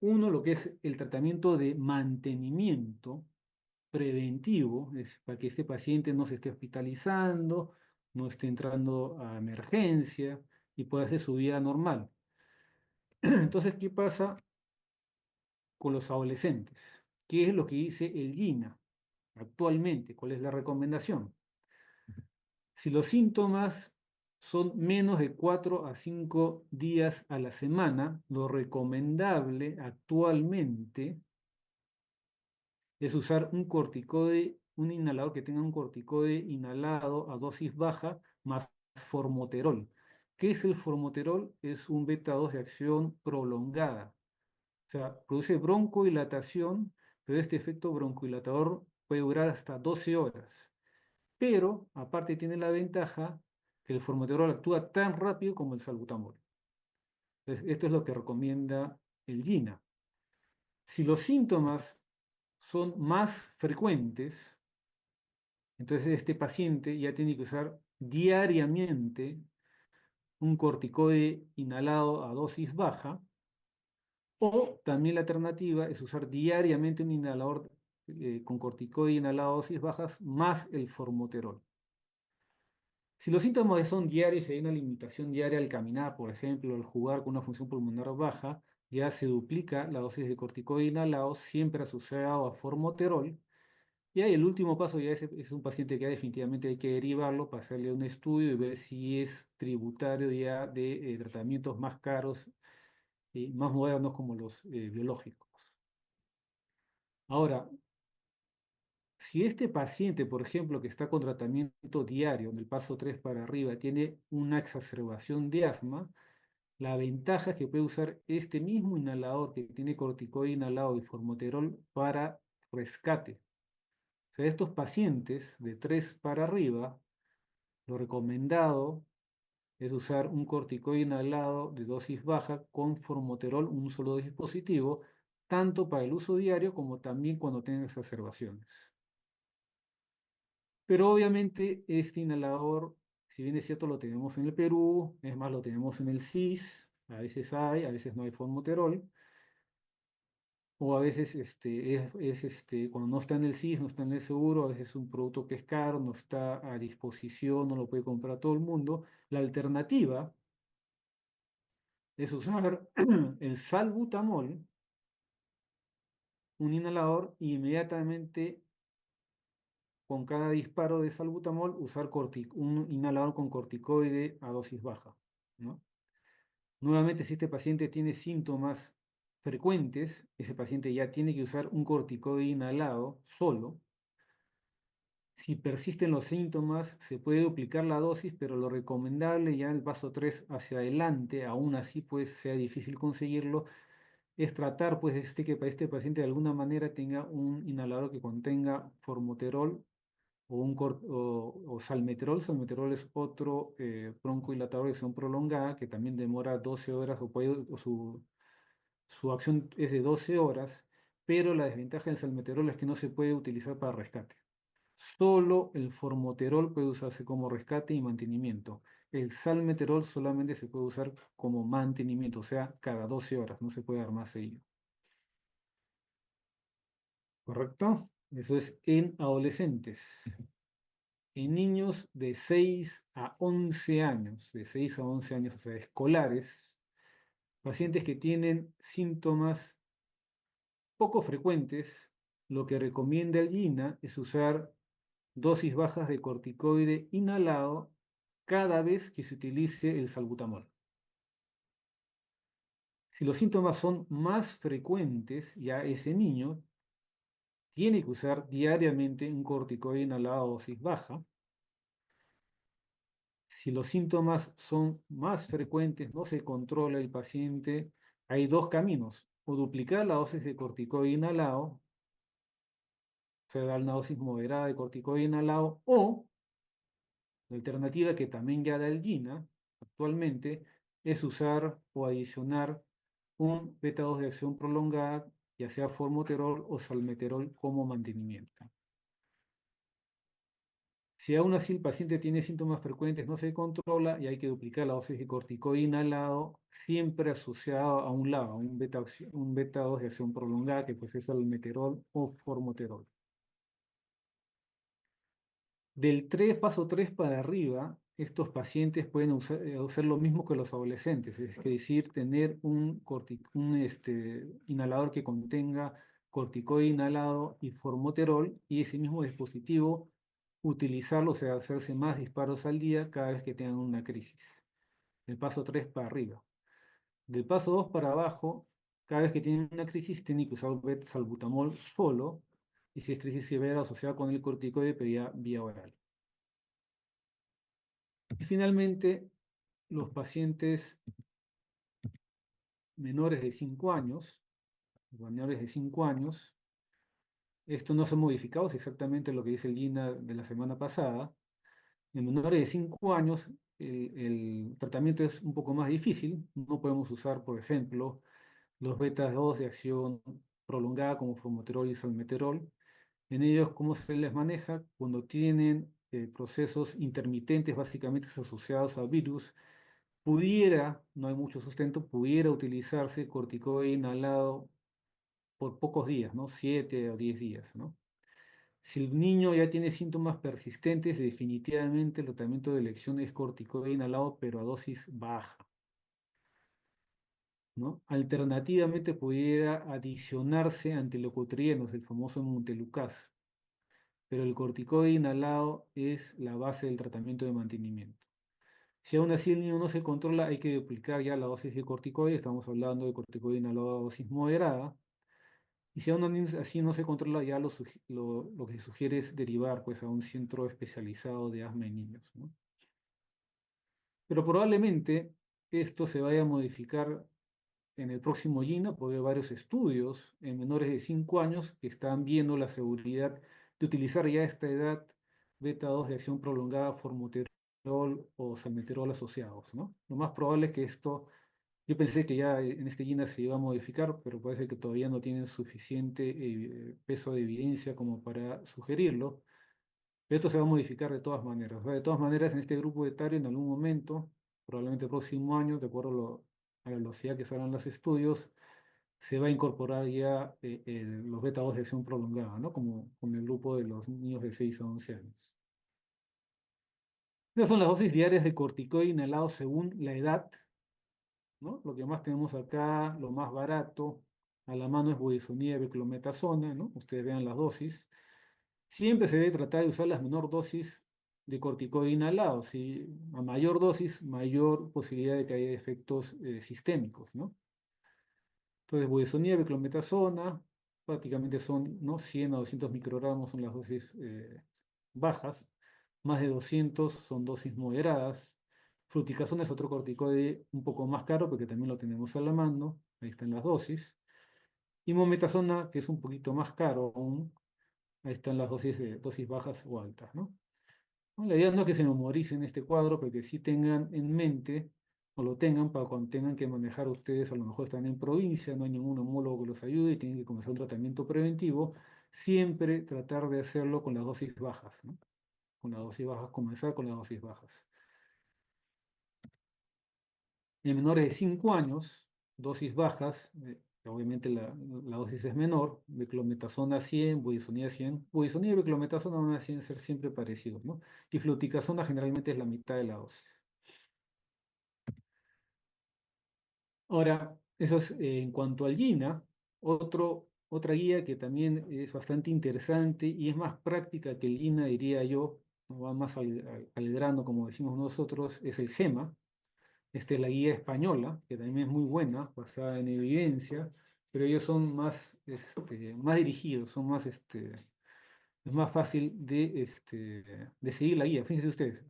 Uno, lo que es el tratamiento de mantenimiento preventivo, es para que este paciente no se esté hospitalizando, no esté entrando a emergencia y pueda hacer su vida normal. Entonces, ¿qué pasa con los adolescentes? ¿Qué es lo que dice el GINA actualmente? ¿Cuál es la recomendación? Si los síntomas son menos de 4 a 5 días a la semana. Lo recomendable actualmente es usar un corticoide, un inhalador que tenga un corticoide inhalado a dosis baja más formoterol. ¿Qué es el formoterol? Es un beta 2 de acción prolongada. O sea, produce broncodilatación, pero este efecto broncodilatador puede durar hasta 12 horas. Pero, aparte, tiene la ventaja que el formoterol actúa tan rápido como el salbutamol. Entonces, esto es lo que recomienda el GINA. Si los síntomas son más frecuentes, entonces este paciente ya tiene que usar diariamente un corticoide inhalado a dosis baja, o también la alternativa es usar diariamente un inhalador con corticoide inhalado a dosis bajas más el formoterol. Si los síntomas son diarios y hay una limitación diaria al caminar, por ejemplo, al jugar con una función pulmonar baja, ya se duplica la dosis de corticoide inhalado, siempre asociado a formoterol. Y ahí el último paso ya es un paciente que ya definitivamente hay que derivarlo para hacerle un estudio y ver si es tributario ya de tratamientos más caros y más modernos como los biológicos. Ahora, si este paciente, por ejemplo, que está con tratamiento diario, en el paso 3 para arriba, tiene una exacerbación de asma, la ventaja es que puede usar este mismo inhalador que tiene corticoide inhalado y formoterol para rescate. O sea, estos pacientes de 3 para arriba, lo recomendado es usar un corticoide inhalado de dosis baja con formoterol, un solo dispositivo, tanto para el uso diario como también cuando tengan exacerbaciones. Pero obviamente este inhalador, si bien es cierto, lo tenemos en el Perú, es más, lo tenemos en el CIS, a veces hay, a veces no hay formoterol, o a veces cuando no está en el CIS, no está en el seguro, a veces es un producto que es caro, no está a disposición, no lo puede comprar todo el mundo. La alternativa es usar el salbutamol, un inhalador, y inmediatamente con cada disparo de salbutamol usar un inhalador con corticoide a dosis baja, ¿no? Nuevamente, si este paciente tiene síntomas frecuentes, ese paciente ya tiene que usar un corticoide inhalado solo. Si persisten los síntomas, se puede duplicar la dosis, pero lo recomendable ya en el paso 3 hacia adelante, aún así pues sea difícil conseguirlo, es tratar pues que para este paciente de alguna manera tenga un inhalador que contenga formoterol o salmeterol. Salmeterol es otro broncodilatador de acción prolongada que también demora 12 horas su acción es de 12 horas, pero la desventaja del salmeterol es que no se puede utilizar para rescate. Solo el formoterol puede usarse como rescate y mantenimiento. El salmeterol solamente se puede usar como mantenimiento, o sea, cada 12 horas, no se puede dar más seguido. ¿Correcto? Eso es en adolescentes. En niños de 6 a 11 años, de 6 a 11 años, o sea, escolares, pacientes que tienen síntomas poco frecuentes, lo que recomienda el GINA es usar dosis bajas de corticoide inhalado cada vez que se utilice el salbutamol. Si los síntomas son más frecuentes, ya ese niño tiene que usar diariamente un corticoide inhalado a dosis baja. Si los síntomas son más frecuentes, no se controla el paciente, hay dos caminos: o duplicar la dosis de corticoide inhalado, se da una dosis moderada de corticoide inhalado, o la alternativa que también ya da el GINA actualmente es usar o adicionar un beta 2 de acción prolongada, ya sea formoterol o salmeterol como mantenimiento. Si aún así el paciente tiene síntomas frecuentes, no se controla y hay que duplicar la dosis de corticoide inhalado, siempre asociado a un lado, a un beta 2 de acción prolongada, que pues es salmeterol o formoterol. Del paso 3 para arriba, estos pacientes pueden usar lo mismo que los adolescentes, es decir, tener un inhalador que contenga corticoide inhalado y formoterol, y ese mismo dispositivo utilizarlo, o sea, hacerse más disparos al día cada vez que tengan una crisis. Del paso 3 para arriba. Del paso 2 para abajo, cada vez que tienen una crisis, tienen que usar salbutamol solo, y si es crisis severa asociada con el corticoide, pedía vía oral. Y finalmente, los pacientes menores de 5 años, menores de 5 años, esto no son modificados, exactamente lo que dice el GINA de la semana pasada. En menores de 5 años, el tratamiento es un poco más difícil. No podemos usar, por ejemplo, los beta 2 de acción prolongada como formoterol y salmeterol. En ellos, ¿cómo se les maneja? Cuando tienen procesos intermitentes, básicamente asociados a virus, pudiera, no hay mucho sustento, pudiera utilizarse corticoide inhalado por pocos días, ¿no? 7 o 10 días, ¿no? Si el niño ya tiene síntomas persistentes, definitivamente el tratamiento de elección es corticoide inhalado, pero a dosis baja, ¿no? Alternativamente pudiera adicionarse antilocutrienos, el famoso montelukast, pero el corticoide inhalado es la base del tratamiento de mantenimiento. Si aún así el niño no se controla, hay que duplicar ya la dosis de corticoide, estamos hablando de corticoide inhalado a dosis moderada, y si aún así no se controla, ya lo que se sugiere es derivar pues, a un centro especializado de asma en niños, ¿no? Pero probablemente esto se vaya a modificar en el próximo GINA, porque hay varios estudios en menores de 5 años que están viendo la seguridad de utilizar ya a esta edad beta 2 de acción prolongada, formoterol o salmeterol asociados, ¿no? Lo más probable es que esto, yo pensé que ya en este GINA se iba a modificar, pero parece que todavía no tienen suficiente peso de evidencia como para sugerirlo. Esto se va a modificar de todas maneras. O sea, de todas maneras, en este grupo etario, en algún momento, probablemente el próximo año, de acuerdo a la velocidad que salgan los estudios, se va a incorporar ya los beta 2 de acción prolongada, ¿no? Como con el grupo de los niños de 6 a 11 años. Estas son las dosis diarias de corticoide inhalado según la edad, ¿no? Lo que más tenemos acá, lo más barato, a la mano es budesonida y beclometasona, ¿no? Ustedes vean las dosis. Siempre se debe tratar de usar las menor dosis de corticoide inhalado. Si a mayor dosis, mayor posibilidad de que haya efectos sistémicos, ¿no? Entonces, budesonida, beclometasona, prácticamente son, ¿no? 100 a 200 microgramos son las dosis bajas, más de 200 son dosis moderadas. Fluticasona es otro corticoide un poco más caro, porque también lo tenemos a la mano, ahí están las dosis. Y mometasona, que es un poquito más caro aún, ahí están las dosis bajas o altas, ¿no? No, la idea no es que se memoricen este cuadro, pero que sí tengan en mente, o lo tengan para cuando tengan que manejar ustedes, a lo mejor están en provincia, no hay ningún homólogo que los ayude y tienen que comenzar un tratamiento preventivo, siempre tratar de hacerlo con las dosis bajas, ¿no? Con las dosis bajas, comenzar con las dosis bajas. En menores de 5 años, dosis bajas, obviamente la dosis es menor, beclometasona 100, budesonida 100. Budesonida y beclometasona van a ser siempre parecidos, ¿no? Y fluticasona generalmente es la mitad de la dosis. Ahora, eso es en cuanto al GINA, otra guía que también es bastante interesante y es más práctica que el GINA, diría yo, no va más al grano, como decimos nosotros, es el GEMA. Esta es la guía española, que también es muy buena, basada en evidencia, pero ellos son más dirigidos, es más fácil de seguir la guía. Fíjense ustedes,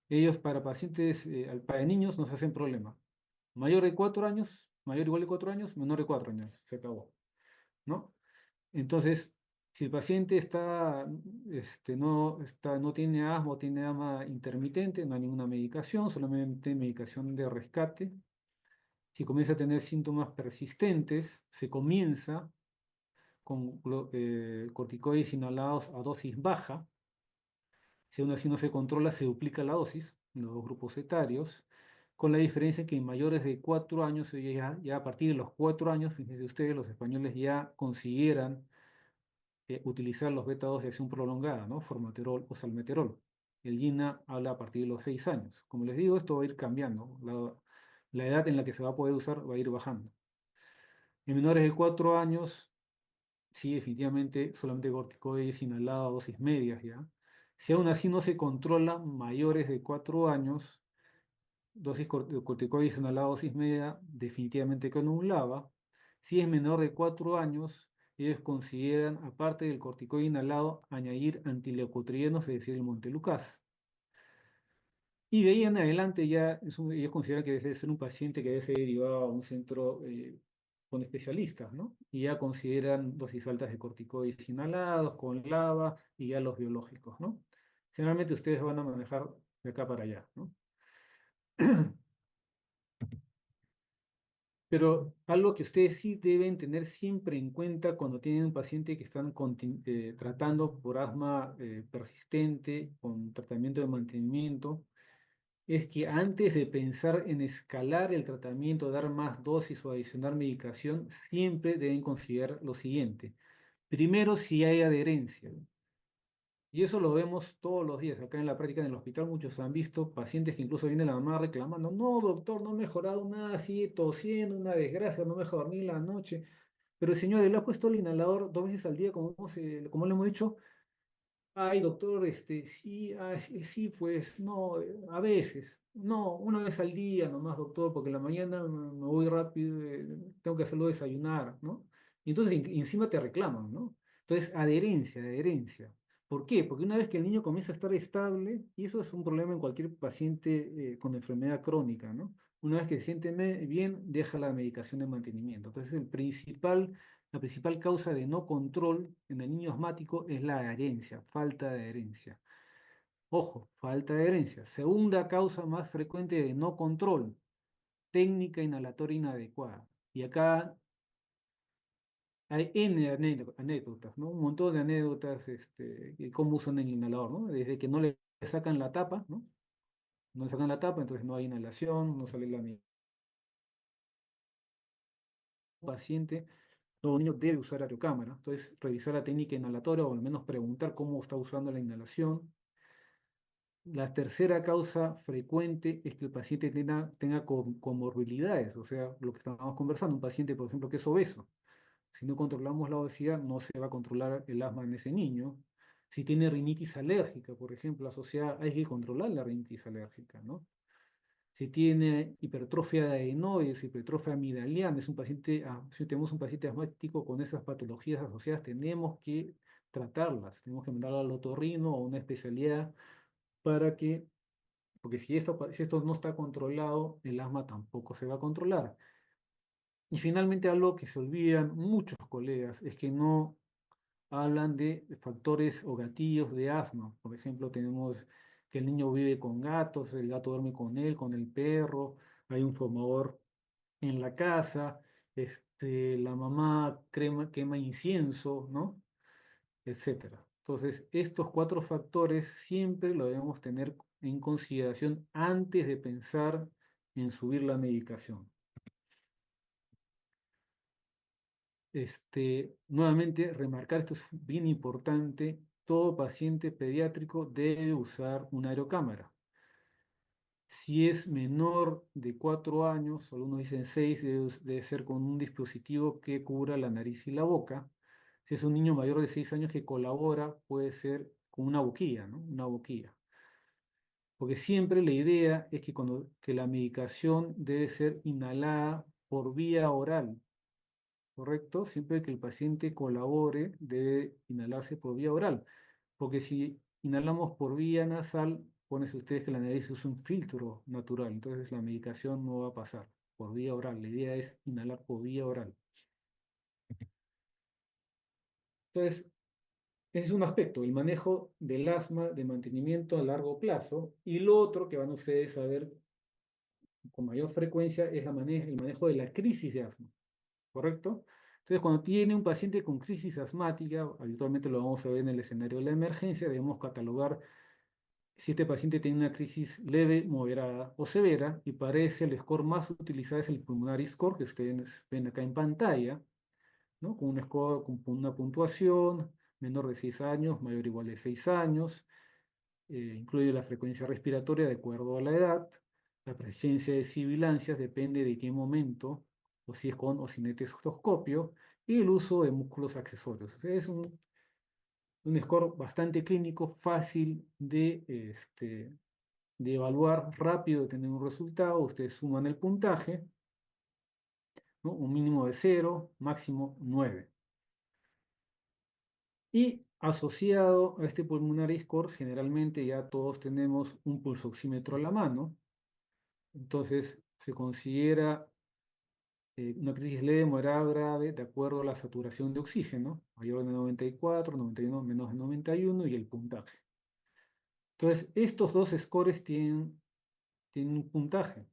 ellos para pacientes, para niños nos hacen problema. Mayor de 4 años, mayor o igual de 4 años, menor de 4 años, se acabó, ¿no? Entonces, si el paciente no tiene asma o tiene asma intermitente, no hay ninguna medicación, solamente medicación de rescate. Si comienza a tener síntomas persistentes, se comienza con corticoides inhalados a dosis baja. Si aún así no se controla, se duplica la dosis en los dos grupos etarios, con la diferencia que en mayores de 4 años, ya a partir de los 4 años, fíjense ustedes, los españoles ya consiguieran utilizar los beta 2 de acción prolongada, ¿no? Formoterol o salmeterol. El GINA habla a partir de los 6 años. Como les digo, esto va a ir cambiando. La edad en la que se va a poder usar va a ir bajando. En menores de 4 años, sí, definitivamente solamente corticoides inhalados a dosis medias ya. Si aún así no se controla mayores de 4 años, dosis de corticoides en la dosis media, definitivamente con un LABA. Si es menor de 4 años, ellos consideran, aparte del corticoide inhalado, añadir antileucotrienos, es decir, el montelukast. Y de ahí en adelante ya ellos consideran que debe ser un paciente que debe ser derivado a un centro con especialistas, ¿no? Y ya consideran dosis altas de corticoides inhalados, con LABA y ya los biológicos, ¿no? Generalmente ustedes van a manejar de acá para allá, ¿no? Pero algo que ustedes sí deben tener siempre en cuenta cuando tienen un paciente que están tratando por asma persistente con tratamiento de mantenimiento, es que antes de pensar en escalar el tratamiento, dar más dosis o adicionar medicación, siempre deben considerar lo siguiente. Primero, si hay adherencia. Y eso lo vemos todos los días. Acá en la práctica en el hospital muchos han visto pacientes que incluso viene la mamá reclamando, no, doctor, no he mejorado nada, sigue tosiendo, una desgracia, no me deja dormir la noche. Pero el señor, le ha puesto el inhalador 2 veces al día, como le hemos dicho. Ay, doctor, sí, sí, sí, pues no, a veces, no, una vez al día nomás, doctor, porque en la mañana me voy rápido, tengo que hacerlo desayunar, ¿no? Y entonces encima te reclaman, ¿no? Entonces, adherencia, adherencia. ¿Por qué? Porque una vez que el niño comienza a estar estable, y eso es un problema en cualquier paciente con enfermedad crónica, ¿no? Una vez que se siente bien, deja la medicación de mantenimiento. Entonces, la principal causa de no control en el niño asmático es la adherencia, falta de adherencia. Ojo, falta de adherencia. Segunda causa más frecuente de no control, técnica inhalatoria inadecuada. Y acá hay N anécdotas, ¿no? Un montón de anécdotas de cómo usan el inhalador, ¿no? Desde que no le sacan la tapa, ¿no? No le sacan la tapa, entonces no hay inhalación, no sale la paciente. Todo niño debe usar aerocámara. Entonces, revisar la técnica inhalatoria o al menos preguntar cómo está usando la inhalación. La tercera causa frecuente es que el paciente tenga comorbilidades, o sea, lo que estábamos conversando, un paciente, por ejemplo, que es obeso. Si no controlamos la obesidad, no se va a controlar el asma en ese niño. Si tiene rinitis alérgica, por ejemplo, asociada, hay que controlar la rinitis alérgica, ¿no? Si tiene hipertrofia de adenoides, hipertrofia amigdaliana, es un paciente, si tenemos un paciente asmático con esas patologías asociadas, tenemos que tratarlas, tenemos que mandarlo al otorrino o a una especialidad para que, porque si esto no está controlado, el asma tampoco se va a controlar. Y finalmente algo que se olvidan muchos colegas es que no hablan de factores o gatillos de asma. Por ejemplo, tenemos que el niño vive con gatos, el gato duerme con él, con el perro, hay un fumador en la casa, la mamá quema incienso, ¿no? Etcétera. Entonces, estos 4 factores siempre lo debemos tener en consideración antes de pensar en subir la medicación. Nuevamente, remarcar, esto es bien importante, todo paciente pediátrico debe usar una aerocámara. Si es menor de 4 años, algunos dicen 6, debe ser con un dispositivo que cubra la nariz y la boca. Si es un niño mayor de 6 años que colabora, puede ser con una boquilla, ¿no? Una boquilla. Porque siempre la idea es que la medicación debe ser inhalada por vía oral, ¿correcto? Siempre que el paciente colabore, debe inhalarse por vía oral. Porque si inhalamos por vía nasal, ponen ustedes que la nariz es un filtro natural, entonces la medicación no va a pasar por vía oral. La idea es inhalar por vía oral. Entonces, ese es un aspecto, el manejo del asma de mantenimiento a largo plazo. Y lo otro que van ustedes a ver con mayor frecuencia es el manejo de la crisis de asma, ¿correcto? Entonces, cuando tiene un paciente con crisis asmática, habitualmente lo vamos a ver en el escenario de la emergencia, debemos catalogar si este paciente tiene una crisis leve, moderada o severa, y parece el score más utilizado es el Pulmonary Score, que ustedes ven acá en pantalla, ¿no? Con un score con una puntuación menor de 6 años, mayor o igual de 6 años, incluye la frecuencia respiratoria de acuerdo a la edad, la presencia de sibilancias depende de qué momento, o si es con o sin estetoscopio, y el uso de músculos accesorios. O sea, es un score bastante clínico, fácil de evaluar, rápido de tener un resultado. Ustedes suman el puntaje, ¿no? Un mínimo de 0, máximo 9. Y asociado a este pulmonary score, generalmente ya todos tenemos un pulsoxímetro a la mano. Entonces se considera una crisis leve, moderada, grave, de acuerdo a la saturación de oxígeno, mayor de 94, 91, menos de 91 y el puntaje. Entonces, estos dos scores tienen un puntaje.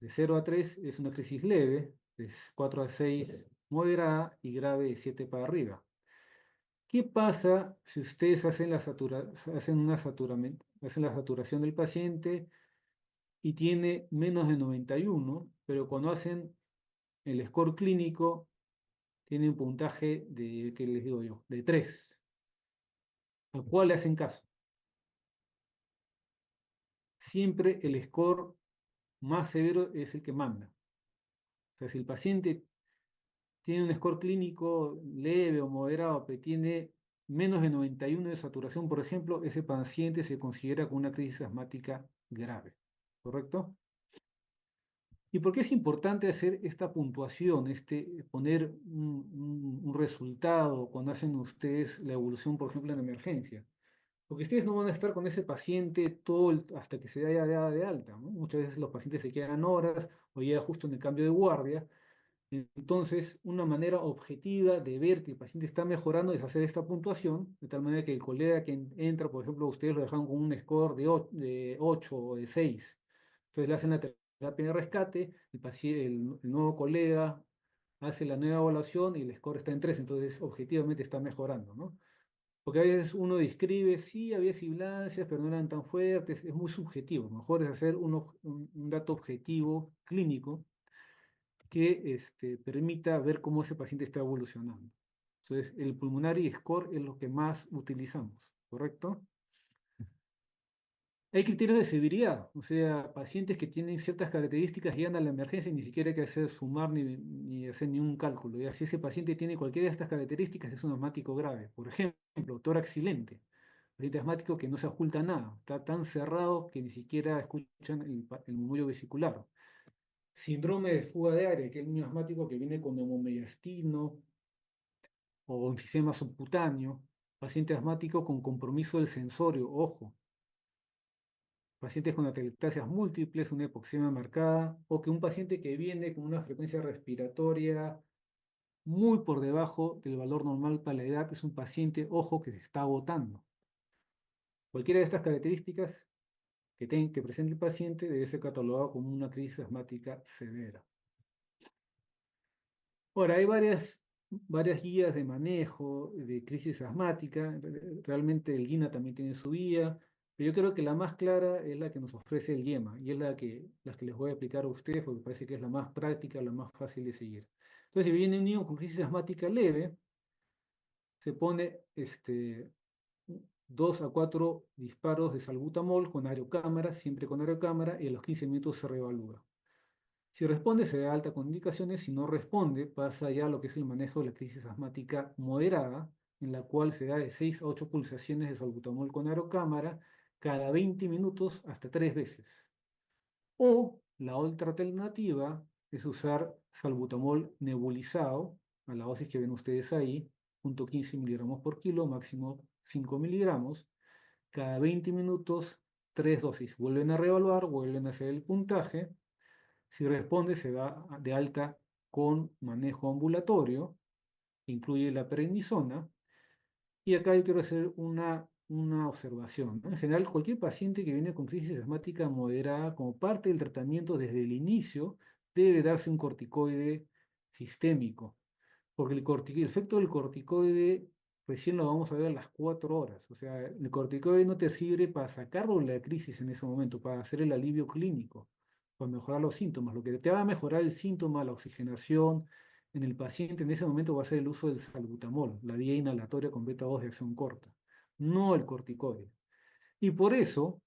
De 0 a 3 es una crisis leve, de 4 a 6 moderada y grave de 7 para arriba. ¿Qué pasa si ustedes hacen hacen la saturación del paciente y tiene menos de 91, pero cuando hacen el score clínico tiene un puntaje de, ¿qué les digo yo? De 3? ¿A cuál le hacen caso? Siempre el score más severo es el que manda. O sea, si el paciente tiene un score clínico leve o moderado, pero tiene menos de 91 de saturación, por ejemplo, ese paciente se considera con una crisis asmática grave. ¿Correcto? ¿Y por qué es importante hacer esta puntuación, poner un resultado cuando hacen ustedes la evolución, por ejemplo, en emergencia? Porque ustedes no van a estar con ese paciente hasta que se haya dado de alta, ¿no? Muchas veces los pacientes se quedan horas o llega justo en el cambio de guardia. Entonces, una manera objetiva de ver que el paciente está mejorando es hacer esta puntuación, de tal manera que el colega que entra, por ejemplo, ustedes lo dejan con un score de 8 o de 6. Entonces le hacen la terapia de rescate, el nuevo colega hace la nueva evaluación y el score está en 3, entonces objetivamente está mejorando, ¿no? Porque a veces uno describe, sí, había sibilancias, pero no eran tan fuertes, es muy subjetivo. Mejor es hacer un dato objetivo, clínico, que permita ver cómo ese paciente está evolucionando. Entonces, el pulmonary score es lo que más utilizamos, ¿correcto? Hay criterios de severidad, o sea, pacientes que tienen ciertas características llegan a la emergencia y ni siquiera hay que hacer sumar ni hacer ningún cálculo. Y si ese paciente tiene cualquiera de estas características, es un asmático grave. Por ejemplo, tórax silente, paciente asmático que no se oculta nada, está tan cerrado que ni siquiera escuchan el murmullo vesicular. Síndrome de fuga de aire, que es el niño asmático que viene con hemomeliastino o enfisema subcutáneo, paciente asmático con compromiso del sensorio, ojo, pacientes con atelectasias múltiples, una hipoxemia marcada, o que un paciente que viene con una frecuencia respiratoria muy por debajo del valor normal para la edad, es un paciente, ojo, que se está agotando. Cualquiera de estas características que presente el paciente debe ser catalogado como una crisis asmática severa. Ahora, hay varias guías de manejo de crisis asmática. Realmente el GINA también tiene su guía, pero yo creo que la más clara es la que nos ofrece el IEMA y es la que les voy a explicar a ustedes porque parece que es la más práctica, la más fácil de seguir. Entonces, si viene un niño con crisis asmática leve, se pone 2 a 4 disparos de salbutamol con aerocámara, siempre con aerocámara, y a los 15 minutos se reevalúa. Si responde, se da alta con indicaciones. Si no responde, pasa ya a lo que es el manejo de la crisis asmática moderada, en la cual se da de 6 a 8 pulsaciones de salbutamol con aerocámara cada 20 minutos hasta 3 veces. O la otra alternativa es usar salbutamol nebulizado, a la dosis que ven ustedes ahí, 0.15 miligramos por kilo, máximo 5 miligramos, cada 20 minutos, 3 dosis. Vuelven a reevaluar, vuelven a hacer el puntaje. Si responde, se da de alta con manejo ambulatorio, incluye la prednisona. Y acá yo quiero hacer una observación, ¿no? En general, cualquier paciente que viene con crisis asmática moderada, como parte del tratamiento desde el inicio, debe darse un corticoide sistémico, porque el efecto del corticoide recién lo vamos a ver a las 4 horas. O sea, el corticoide no te sirve para sacarlo de la crisis en ese momento, para hacer el alivio clínico, para mejorar los síntomas. Lo que te va a mejorar el síntoma, la oxigenación en el paciente en ese momento va a ser el uso del salbutamol, la vía inhalatoria con beta 2 de acción corta, no el corticoide. Y por eso,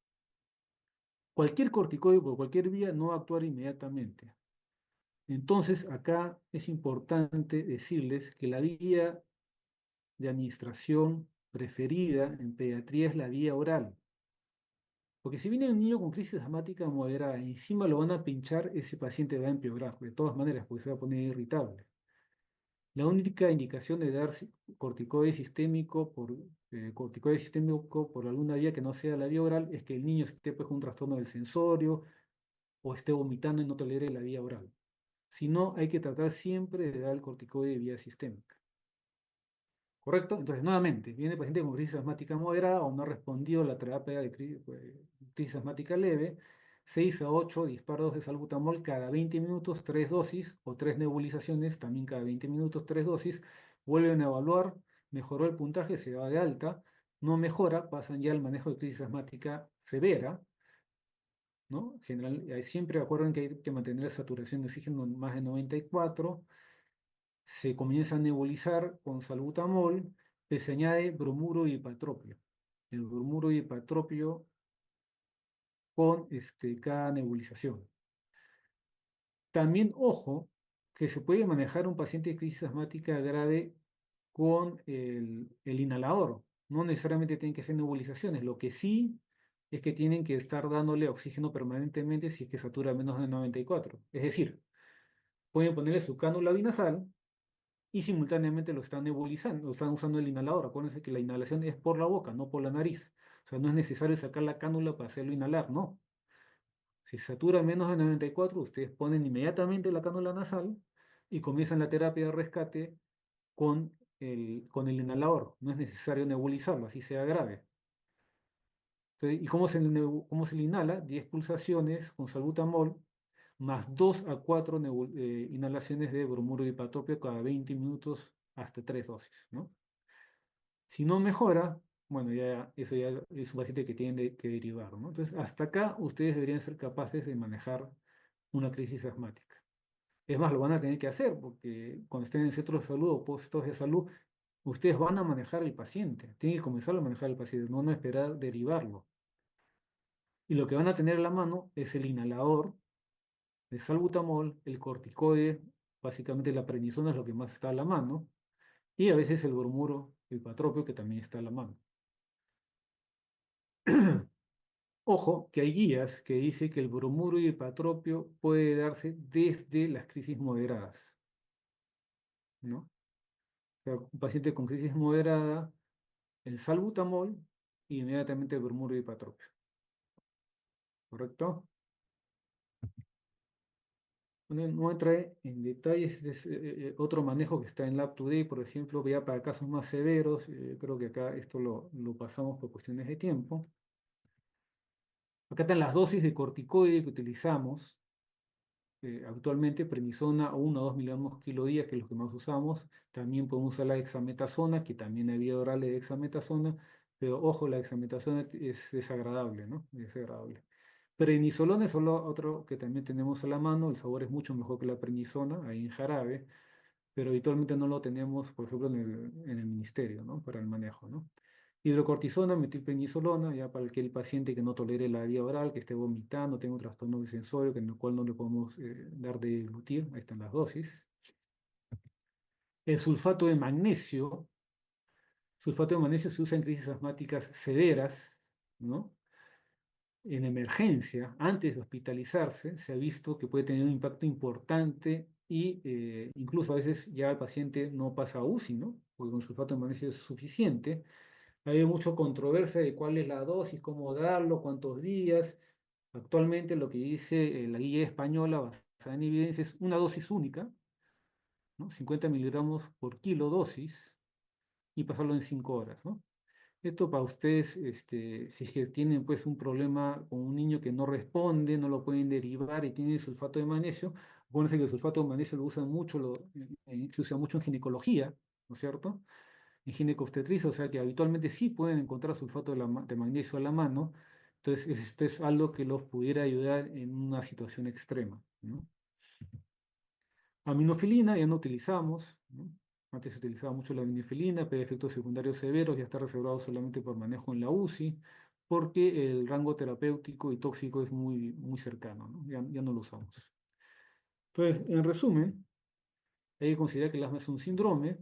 cualquier corticoide por cualquier vía no va a actuar inmediatamente. Entonces, acá es importante decirles que la vía de administración preferida en pediatría es la vía oral. Porque si viene un niño con crisis asmática moderada y encima lo van a pinchar, ese paciente va a empeorar, de todas maneras, porque se va a poner irritable. La única indicación de dar corticoide sistémico por alguna vía que no sea la vía oral es que el niño esté pues, con un trastorno del sensorio o esté vomitando y no tolere la vía oral. Si no, hay que tratar siempre de dar el corticoide de vía sistémica. ¿Correcto? Entonces, nuevamente, viene el paciente con crisis asmática moderada o no ha respondido a la terapia de crisis asmática leve, 6 a 8 disparos de salbutamol cada 20 minutos, 3 dosis, o 3 nebulizaciones, también cada 20 minutos, 3 dosis, vuelven a evaluar, mejoró el puntaje, se va de alta, no mejora, pasan ya al manejo de crisis asmática severa, ¿no? Siempre acuerden que hay que mantener la saturación de oxígeno en más de 94, se comienza a nebulizar con salbutamol, se añade bromuro y hipatropio. El bromuro y hipatropio con cada nebulización. También, ojo, que se puede manejar un paciente de crisis asmática grave con el inhalador. No necesariamente tienen que ser nebulizaciones. Lo que sí es que tienen que estar dándole oxígeno permanentemente si es que satura menos de 94. Es decir, pueden ponerle su cánula binasal y simultáneamente lo están nebulizando, lo están usando el inhalador. Acuérdense que la inhalación es por la boca, no por la nariz. O sea, no es necesario sacar la cánula para hacerlo inhalar, no. Si satura menos de 94, ustedes ponen inmediatamente la cánula nasal y comienzan la terapia de rescate con el inhalador. No es necesario nebulizarlo, así sea grave. Entonces, ¿y cómo se le inhala? 10 pulsaciones con salbutamol más 2 a 4 inhalaciones de bromuro de hipatropio cada 20 minutos hasta 3 dosis, ¿no? Si no mejora, bueno, eso ya es un paciente que tiene que derivar, ¿no? Entonces, hasta acá ustedes deberían ser capaces de manejar una crisis asmática. Es más, lo van a tener que hacer porque cuando estén en centros de salud o puestos de salud, ustedes van a manejar el paciente. Tienen que comenzar a manejar el paciente, no esperar derivarlo. Y lo que van a tener a la mano es el inhalador, el salbutamol, el corticoide, básicamente la prednisona es lo que más está a la mano, y a veces el bromuro, el patropio, que también está a la mano. Ojo, que hay guías que dicen que el bromuro y el patropio puede darse desde las crisis moderadas, ¿no? O sea, un paciente con crisis moderada, el salbutamol y inmediatamente el bromuro y patropio, ¿correcto? Bueno, no entraré en detalles, otro manejo que está en Lab2D, por ejemplo, ya para casos más severos, creo que acá esto lo pasamos por cuestiones de tiempo. Acá están las dosis de corticoide que utilizamos. Actualmente prednisona 1 o 2 miligramos kilo día, que es lo que más usamos. También podemos usar la dexametasona, que también hay vía oral de dexametasona, pero ojo, la dexametasona es desagradable, ¿no? Es desagradable. Prednisolona es solo otro que también tenemos a la mano, el sabor es mucho mejor que la prednisona, ahí en jarabe, pero habitualmente no lo tenemos, por ejemplo, en el ministerio, ¿no? Para el manejo, ¿no? Hidrocortisona, metilprednisolona, ya para aquel paciente que no tolere la vía oral, que esté vomitando, tenga un trastorno del sensorio, en el cual no le podemos dar de glutir, ahí están las dosis. El sulfato de magnesio se usa en crisis asmáticas severas, ¿no? En emergencia, antes de hospitalizarse, se ha visto que puede tener un impacto importante y incluso a veces ya el paciente no pasa a UCI, ¿no? Porque con sulfato de magnesio es suficiente. Hay mucha controversia de cuál es la dosis, cómo darlo, cuántos días. Actualmente lo que dice la guía española basada en evidencia es una dosis única, ¿no? 50 miligramos por kilo dosis y pasarlo en 5 horas, ¿no? Esto para ustedes, si es que tienen pues un problema con un niño que no responde, no lo pueden derivar y tiene sulfato de magnesio, acuérdense que el sulfato de magnesio lo usan mucho, se usa mucho en ginecología, ¿no es cierto? En ginecobstetricia, o sea que habitualmente sí pueden encontrar sulfato de magnesio a la mano, entonces esto es algo que los pudiera ayudar en una situación extrema, ¿no? Aminofilina ya no utilizamos, ¿no? Antes se utilizaba mucho la aminofilina, pero efectos secundarios severos ya está reservado solamente por manejo en la UCI, porque el rango terapéutico y tóxico es muy, muy cercano, ¿no? Ya no lo usamos. Entonces, en resumen, hay que considerar que el asma es un síndrome,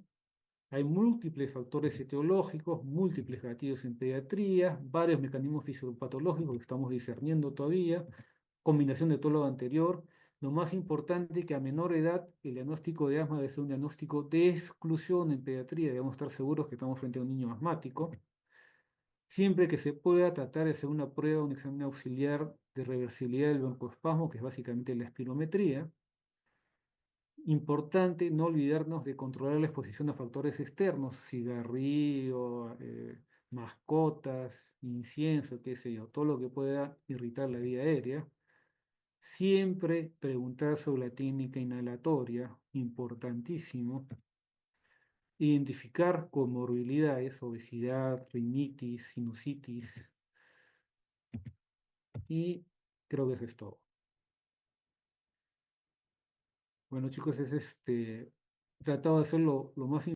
Hay múltiples factores etiológicos, múltiples gatillos en pediatría, varios mecanismos fisiopatológicos que estamos discerniendo todavía, combinación de todo lo anterior. Lo más importante que a menor edad el diagnóstico de asma debe ser un diagnóstico de exclusión en pediatría, debemos estar seguros que estamos frente a un niño asmático. Siempre que se pueda tratar de hacer una prueba, un examen auxiliar de reversibilidad del broncoespasmo, que es básicamente la espirometría. Importante no olvidarnos de controlar la exposición a factores externos, cigarrillo, mascotas, incienso, qué sé yo, todo lo que pueda irritar la vía aérea. Siempre preguntar sobre la técnica inhalatoria, importantísimo. Identificar comorbilidades, obesidad, rinitis, sinusitis, y creo que eso es todo. Bueno, chicos, es tratado de hacerlo lo más